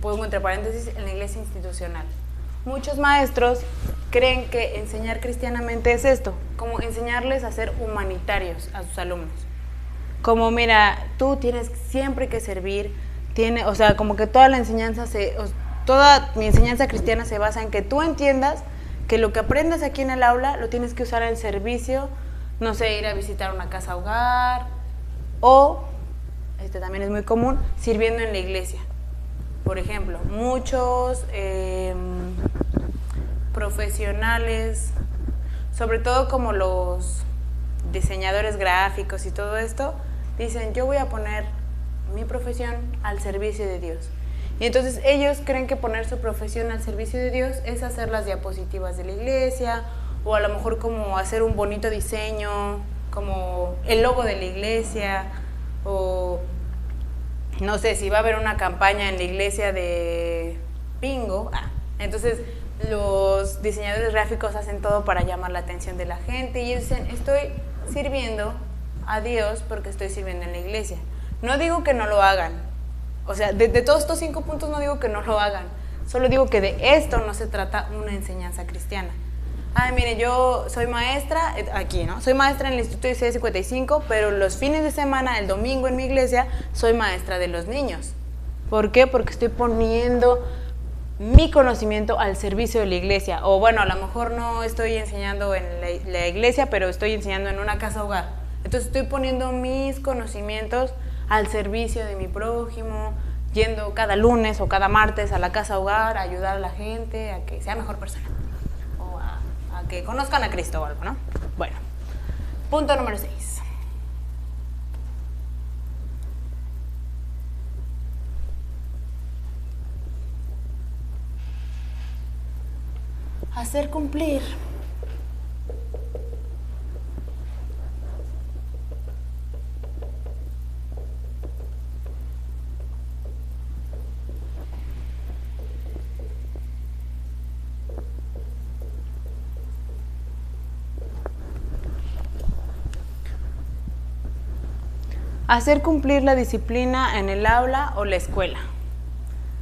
pongo entre paréntesis, en la iglesia institucional. Muchos maestros creen que enseñar cristianamente es esto, como enseñarles a ser humanitarios a sus alumnos. Como, mira, tú tienes siempre que servir, o sea, como que toda mi enseñanza cristiana se basa en que tú entiendas que lo que aprendas aquí en el aula lo tienes que usar en servicio, no sé, ir a visitar una casa hogar o, también es muy común, sirviendo en la iglesia. Por ejemplo, muchos profesionales, sobre todo como los diseñadores gráficos y todo esto, dicen, yo voy a poner mi profesión al servicio de Dios. Y entonces ellos creen que poner su profesión al servicio de Dios es hacer las diapositivas de la iglesia, o a lo mejor como hacer un bonito diseño, como el logo de la iglesia, o no sé, si va a haber una campaña en la iglesia de bingo, entonces los diseñadores gráficos hacen todo para llamar la atención de la gente y ellos dicen, estoy sirviendo a Dios porque estoy sirviendo en la iglesia. No digo que no lo hagan. O sea, de todos estos 5 puntos no digo que no lo hagan. Solo digo que de esto no se trata una enseñanza cristiana. Ay, mire, yo soy maestra, aquí, ¿no? Soy maestra en el Instituto de Isaías 55, pero los fines de semana, el domingo en mi iglesia, soy maestra de los niños. ¿Por qué? Porque estoy poniendo mi conocimiento al servicio de la iglesia. O bueno, a lo mejor no estoy enseñando en la iglesia, pero estoy enseñando en una casa hogar. Entonces estoy poniendo mis conocimientos al servicio de mi prójimo, yendo cada lunes o cada martes a la casa hogar a ayudar a la gente a que sea mejor persona. O a que conozcan a Cristo o algo, ¿no? Bueno, punto número 6. Hacer cumplir. Hacer cumplir la disciplina en el aula o la escuela.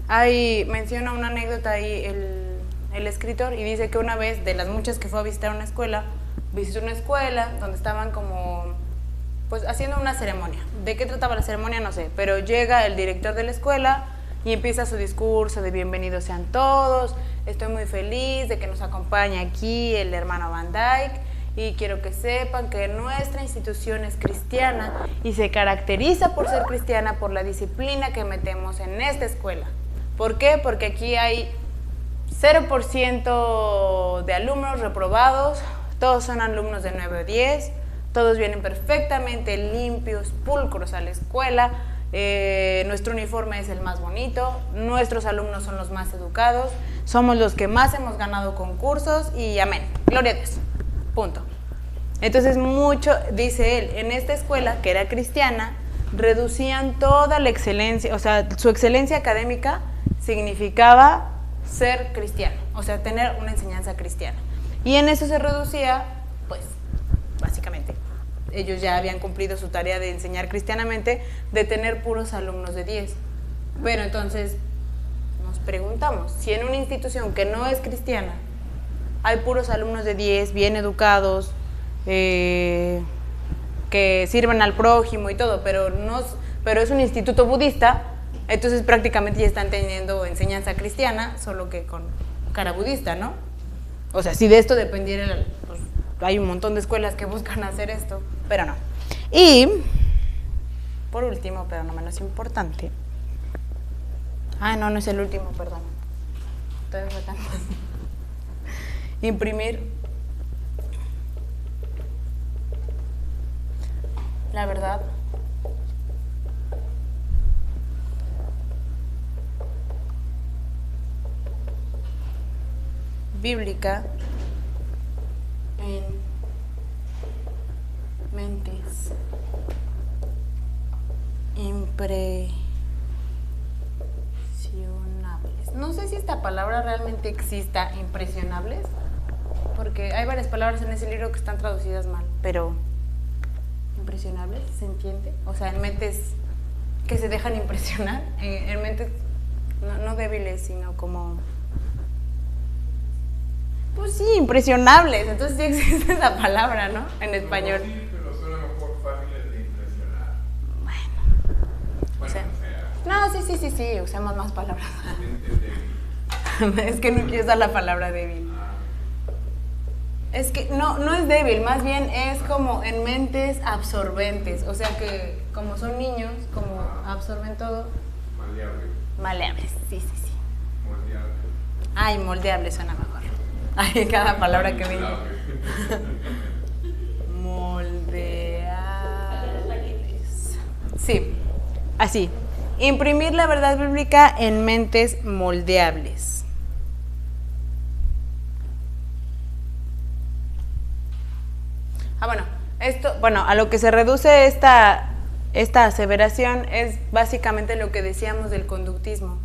Ahí menciona una anécdota ahí el escritor y dice que una vez, de las muchas que fue a visitar una escuela, visitó una escuela donde estaban como, pues haciendo una ceremonia. ¿De qué trataba la ceremonia? No sé, pero llega el director de la escuela y empieza su discurso de bienvenidos sean todos, estoy muy feliz de que nos acompañe aquí el hermano Van Dyke y quiero que sepan que nuestra institución es cristiana y se caracteriza por ser cristiana por la disciplina que metemos en esta escuela. ¿Por qué? Porque aquí hay 0% de alumnos reprobados, todos son alumnos de 9 o 10, todos vienen perfectamente limpios, pulcros a la escuela, nuestro uniforme es el más bonito, nuestros alumnos son los más educados, somos los que más hemos ganado concursos y amén, gloria a Dios, punto. Entonces mucho, dice él, en esta escuela que era cristiana, reducían toda la excelencia, o sea, su excelencia académica significaba ser cristiano, o sea, tener una enseñanza cristiana. Y en eso se reducía, pues, básicamente, ellos ya habían cumplido su tarea de enseñar cristianamente, de tener puros alumnos de 10. Pero entonces nos preguntamos, si en una institución que no es cristiana hay puros alumnos de 10, bien educados, que sirven al prójimo y todo, pero es un instituto budista, entonces prácticamente ya están teniendo enseñanza cristiana, solo que con cara budista, ¿no? O sea, si de esto dependiera, pues, hay un montón de escuelas que buscan hacer esto, pero no. Y, por último, pero no menos importante, no es el último, perdón, todavía faltan más. Imprimir la verdad bíblica en mentes impresionables. No sé si esta palabra realmente exista, impresionables, porque hay varias palabras en ese libro que están traducidas mal, pero impresionables, ¿se entiende? O sea, en mentes que se dejan impresionar, en mentes no débiles, sino como, pues sí, impresionables. Entonces sí existe esa palabra, ¿no? En español. Sí, pero suena mejor fáciles de impresionar. Bueno, o sea, no, sí, usemos más palabras. Es que no quiero usar la palabra débil. Es que no es débil, más bien es como en mentes absorbentes, o sea que como son niños, como absorben todo. Maleables, sí. Moldeables. Ay, moldeable suena mejor. Ay, cada palabra que digo. Moldeables. Sí, así. Imprimir la verdad bíblica en mentes moldeables. Bueno, a lo que se reduce esta aseveración es básicamente lo que decíamos del conductismo.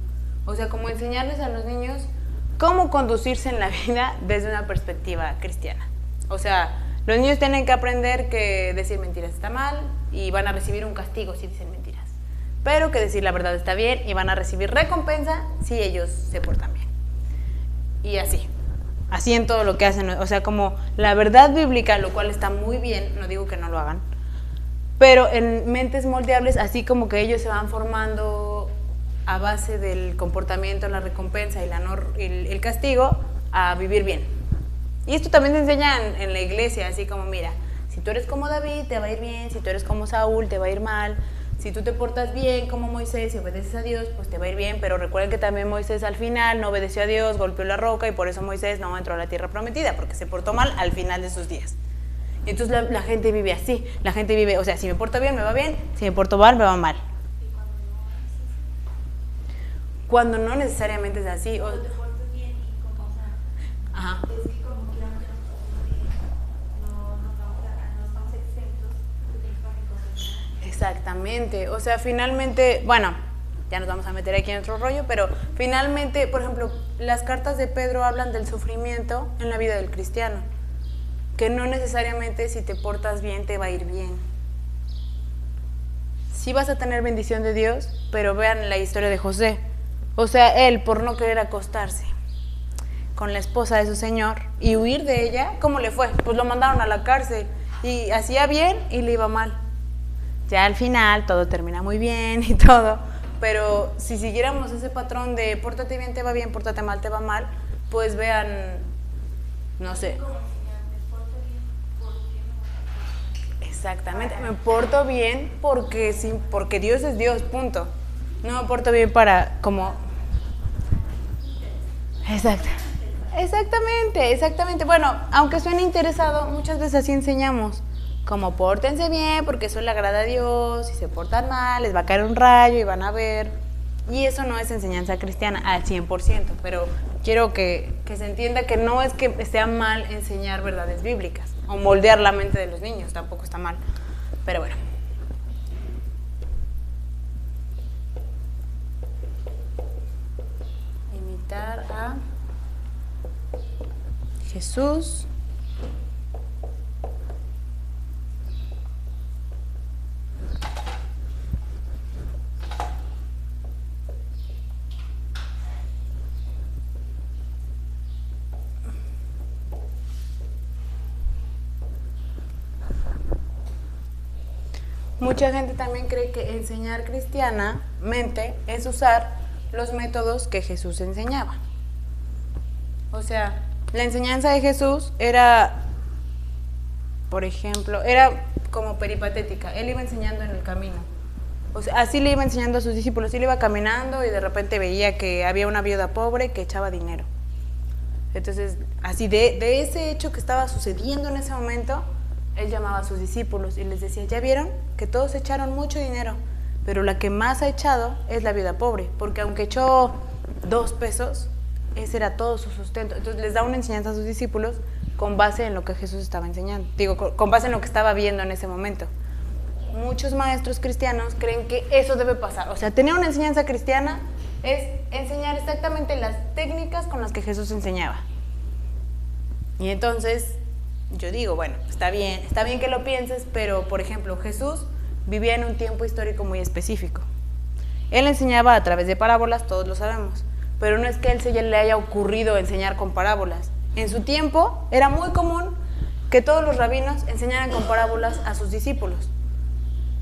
O sea, como enseñarles a los niños cómo conducirse en la vida desde una perspectiva cristiana. O sea, Los niños tienen que aprender que decir mentiras está mal y van a recibir un castigo si dicen mentiras, pero que decir la verdad está bien y van a recibir recompensa si ellos se portan bien. Y así en todo lo que hacen, o sea, como la verdad bíblica, lo cual está muy bien, no digo que no lo hagan, pero en mentes moldeables, así como que ellos se van formando a base del comportamiento, la recompensa y el castigo, a vivir bien. Y esto también se enseña en la iglesia, así como, mira, si tú eres como David, te va a ir bien, si tú eres como Saúl, te va a ir mal, si tú te portas bien como Moisés y obedeces a Dios, pues te va a ir bien, pero recuerden que también Moisés al final no obedeció a Dios, golpeó la roca y por eso Moisés no entró a la tierra prometida, porque se portó mal al final de sus días. Y entonces la gente vive así, la gente vive, o sea, si me porto bien, me va bien, si me porto mal, me va mal. Cuando no necesariamente es así. Cuando te portas bien y como, o sea, Ajá. es que como que aunque nos portamos bien, no estamos exentos de tener cosas malas. Exactamente, o sea, finalmente, bueno, ya nos vamos a meter aquí en otro rollo, pero finalmente, por ejemplo, las cartas de Pedro hablan del sufrimiento en la vida del cristiano, que no necesariamente si te portas bien te va a ir bien. Sí vas a tener bendición de Dios, pero vean la historia de José. O sea, él por no querer acostarse con la esposa de su señor y huir de ella, ¿cómo le fue? Pues lo mandaron a la cárcel y hacía bien y le iba mal. Ya al final todo termina muy bien y todo, pero si siguiéramos ese patrón de pórtate bien te va bien, pórtate mal te va mal, pues vean, no sé. Exactamente, me porto bien porque sí, porque Dios es Dios, punto. No me porto bien para como... Exacto. Exactamente. Bueno, aunque suene interesado, muchas veces así enseñamos. Como pórtense bien porque eso le agrada a Dios, si se portan mal, les va a caer un rayo y van a ver. Y eso no es enseñanza cristiana al 100%, pero quiero que se entienda que no es que esté mal enseñar verdades bíblicas o moldear la mente de los niños, tampoco está mal. Pero bueno. Imitar a Jesús. Mucha gente también cree que enseñar cristianamente es usar los métodos que Jesús enseñaba. O sea, la enseñanza de Jesús era, por ejemplo, era como peripatética. Él iba enseñando en el camino. O sea, así le iba enseñando a sus discípulos. Él iba caminando y de repente veía que había una viuda pobre que echaba dinero. Entonces, así de ese hecho que estaba sucediendo en ese momento, él llamaba a sus discípulos y les decía, ¿ya vieron? Que todos echaron mucho dinero, pero la que más ha echado es la viuda pobre, porque aunque echó 2 pesos, ese era todo su sustento. Entonces les da una enseñanza a sus discípulos con base en lo que Jesús estaba enseñando, con base en lo que estaba viendo en ese momento. Muchos maestros cristianos creen que eso debe pasar, o sea, tener una enseñanza cristiana es enseñar exactamente las técnicas con las que Jesús enseñaba. Y entonces yo digo, bueno, está bien que lo pienses, pero por ejemplo, Jesús vivía en un tiempo histórico muy específico. Él enseñaba a través de parábolas, todos lo sabemos, pero no es que a él se le haya ocurrido enseñar con parábolas. En su tiempo era muy común que todos los rabinos enseñaran con parábolas a sus discípulos.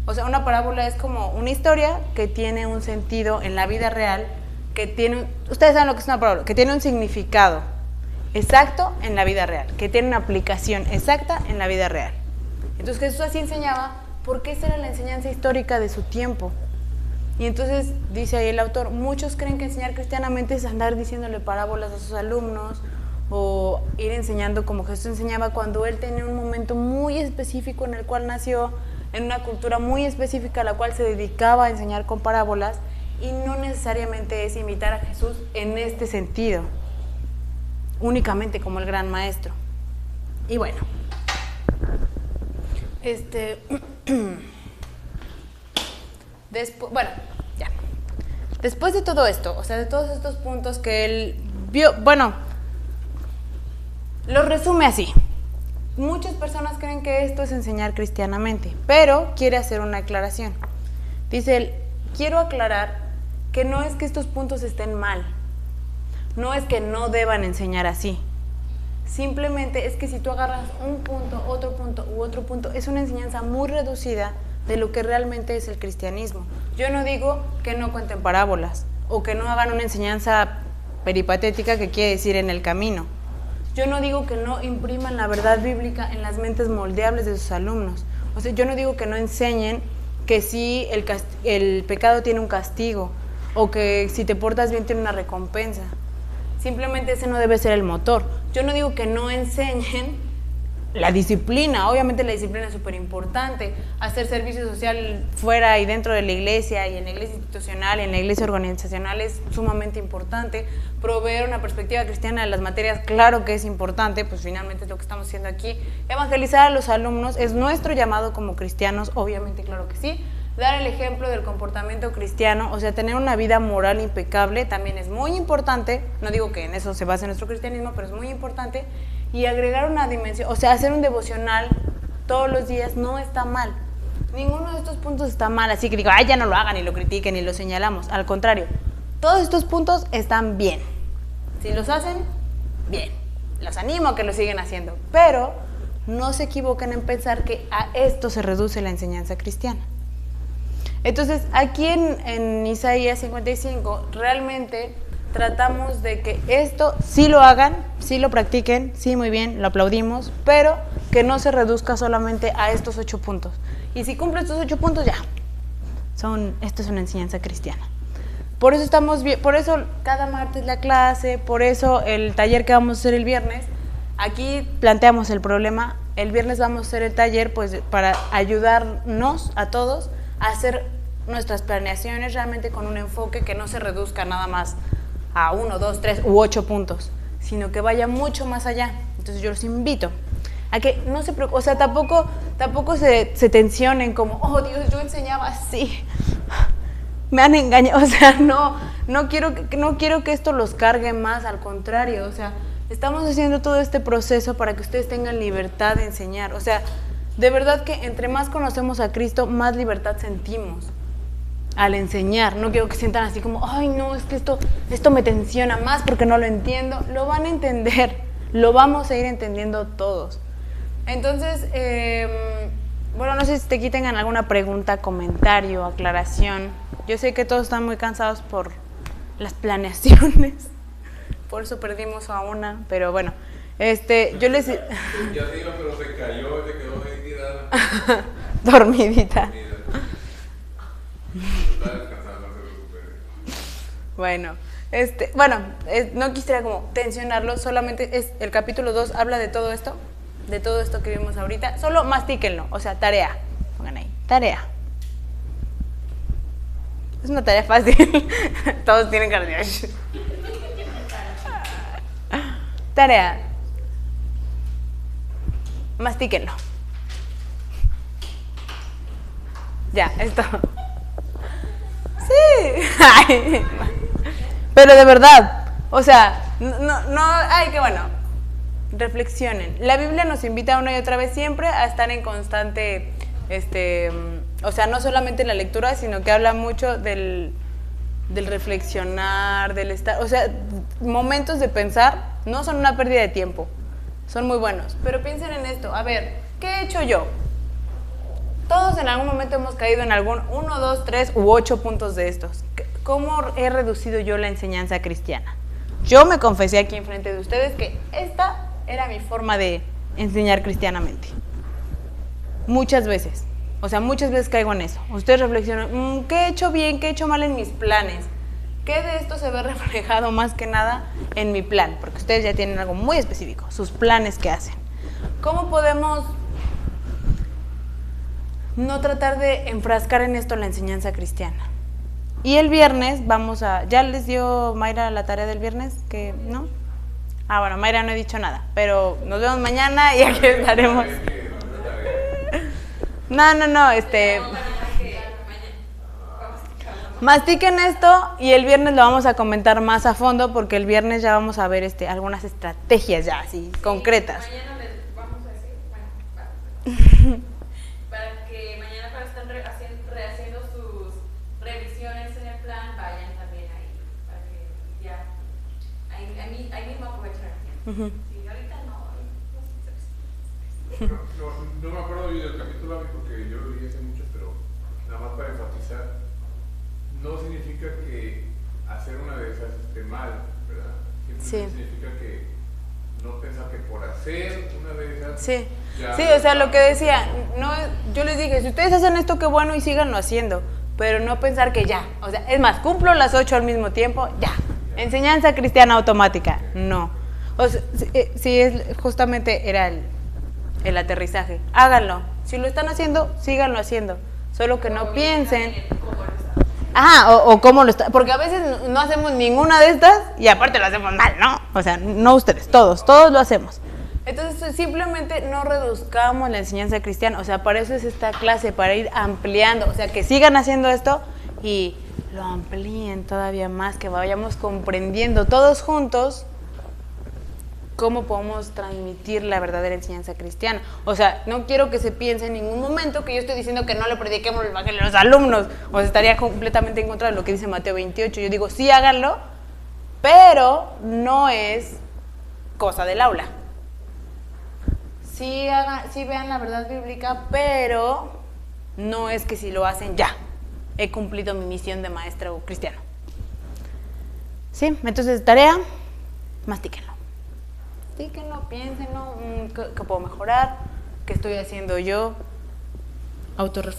O sea, una parábola es como una historia que tiene un sentido en la vida real, ustedes saben lo que es una parábola, que tiene un significado exacto en la vida real, que tiene una aplicación exacta en la vida real. Entonces Jesús así enseñaba porque esa era la enseñanza histórica de su tiempo. Y entonces dice ahí el autor, muchos creen que enseñar cristianamente es andar diciéndole parábolas a sus alumnos o ir enseñando como Jesús enseñaba cuando él tenía un momento muy específico en el cual nació, en una cultura muy específica a la cual se dedicaba a enseñar con parábolas, y no necesariamente es imitar a Jesús en este sentido, únicamente como el gran maestro. Y bueno, después de todo esto, o sea, de todos estos puntos que él vio, bueno, lo resume así. muchas personas creen que esto es enseñar cristianamente, pero quiere hacer una aclaración. Dice él, quiero aclarar que no es que estos puntos estén mal, no es que no deban enseñar así. Simplemente es que si tú agarras un punto u otro punto, es una enseñanza muy reducida de lo que realmente es el cristianismo. Yo no digo que no cuenten parábolas o que no hagan una enseñanza peripatética, que quiere decir en el camino. Yo no digo que no impriman la verdad bíblica en las mentes moldeables de sus alumnos. O sea, yo no digo que no enseñen que sí el pecado tiene un castigo o que si te portas bien tiene una recompensa. Simplemente ese no debe ser el motor. Yo no digo que no enseñen la disciplina. Obviamente la disciplina es súper importante. Hacer servicio social fuera y dentro de la iglesia, y en la iglesia institucional y en la iglesia organizacional, es sumamente importante. Proveer una perspectiva cristiana de las materias, claro que es importante, pues finalmente es lo que estamos haciendo aquí. Evangelizar a los alumnos es nuestro llamado como cristianos, obviamente, claro que sí. Dar el ejemplo del comportamiento cristiano, o sea, tener una vida moral impecable también es muy importante. No digo que en eso se base nuestro cristianismo, pero es muy importante. Y agregar una dimensión, o sea, hacer un devocional todos los días no está mal. Ninguno de estos puntos está mal, así que digo, ay, ya no lo hagan, ni lo critiquen, ni lo señalamos. Al contrario, todos estos puntos están bien. Si los hacen, bien. Los animo a que lo sigan haciendo, pero no se equivoquen en pensar que a esto se reduce la enseñanza cristiana. Entonces, aquí en Isaías 55, realmente tratamos de que esto sí lo hagan, sí lo practiquen, sí, muy bien, lo aplaudimos, pero que no se reduzca solamente a estos 8 puntos. Y si cumple estos 8 puntos, ya, esto es una enseñanza cristiana. Por eso por eso cada martes la clase, por eso el taller que vamos a hacer el viernes, aquí planteamos el problema. El viernes vamos a hacer el taller pues para ayudarnos a todos a hacer nuestras planeaciones realmente con un enfoque que no se reduzca nada más a 1, 2, 3 u 8 puntos, sino que vaya mucho más allá. Entonces yo los invito a que no se preocupen, o sea, tampoco se tensionen como, oh Dios, yo enseñaba así, me han engañado. O sea, no quiero que esto los cargue más, al contrario. O sea, estamos haciendo todo este proceso para que ustedes tengan libertad de enseñar. O sea, de verdad que entre más conocemos a Cristo, más libertad sentimos al enseñar. No quiero que sientan así como, ay no, es que esto me tensiona más porque no lo entiendo. Lo van a entender, lo vamos a ir entendiendo todos. Entonces, bueno, no sé si aquí tengan alguna pregunta, comentario, aclaración. Yo sé que todos están muy cansados por las planeaciones, por eso perdimos a una, pero bueno, yo les... Ya se iba, pero se cayó, se quedó ahí tirada. Dormidita. Está descansando, no se recupere. Bueno, no quisiera como tensionarlo, solamente el capítulo 2 habla de todo esto que vimos ahorita. Solo mastíquenlo, o sea, tarea, pongan ahí, tarea. Es una tarea fácil, todos tienen cardiac. Tarea, mastíquenlo. Ya, esto. Sí. Ay. Pero de verdad, o sea, ay, qué bueno. Reflexionen. La Biblia nos invita una y otra vez siempre a estar en constante, o sea, no solamente en la lectura, sino que habla mucho del reflexionar, del estar, o sea, momentos de pensar no son una pérdida de tiempo, son muy buenos. Pero piensen en esto, a ver, ¿qué he hecho yo? Todos en algún momento hemos caído en algún 1, 2, 3 u 8 puntos de estos. ¿Cómo he reducido yo la enseñanza cristiana? Yo me confesé aquí enfrente de ustedes que esta era mi forma de enseñar cristianamente. Muchas veces. O sea, muchas veces caigo en eso. Ustedes reflexionan, ¿qué he hecho bien? ¿Qué he hecho mal en mis planes? ¿Qué de esto se ve reflejado más que nada en mi plan? Porque ustedes ya tienen algo muy específico, sus planes que hacen. ¿Cómo podemos no tratar de enfrascar en esto la enseñanza cristiana? Y el viernes ¿ya les dio Mayra la tarea del viernes? ¿Que no? Ah, bueno, Mayra no he dicho nada, pero nos vemos mañana y aquí estaremos. No, mastiquen esto y el viernes lo vamos a comentar más a fondo porque el viernes ya vamos a ver algunas estrategias ya así concretas. Mañana les vamos a decir, Sí, ahorita no. No me acuerdo bien del capítulo porque yo lo vi hace mucho, pero nada más para enfatizar, no significa que hacer una de esas esté mal, ¿verdad? Simplemente significa que no pensar que por hacer una de esas... Sí, sí, o sea, lo que decía, no, yo les dije, si ustedes hacen esto, qué bueno, y síganlo haciendo, pero no pensar que ya, o sea, es más, cumplo las 8 al mismo tiempo, ya, enseñanza cristiana automática, no. O sea, sí, es, justamente era el aterrizaje, háganlo, si lo están haciendo, síganlo haciendo, solo que no piensen... Ajá, o cómo lo está, porque a veces no hacemos ninguna de estas y aparte lo hacemos mal, ¿no? O sea, no ustedes, todos lo hacemos. Entonces, simplemente no reduzcamos la enseñanza cristiana, o sea, para eso es esta clase, para ir ampliando, o sea, que sigan haciendo esto y lo amplíen todavía más, que vayamos comprendiendo todos juntos cómo podemos transmitir la verdadera enseñanza cristiana. O sea, no quiero que se piense en ningún momento que yo estoy diciendo que no le prediquemos el evangelio a los alumnos, o sea, estaría completamente en contra de lo que dice Mateo 28. Yo digo, sí, háganlo, pero no es cosa del aula. Sí, sí vean la verdad bíblica, pero no es que si lo hacen ya, he cumplido mi misión de maestro cristiano. ¿Sí? Entonces, tarea, mastíquenlo. Mastíquenlo, piénsenlo, ¿qué puedo mejorar? ¿Qué estoy haciendo yo? Autorreflexión.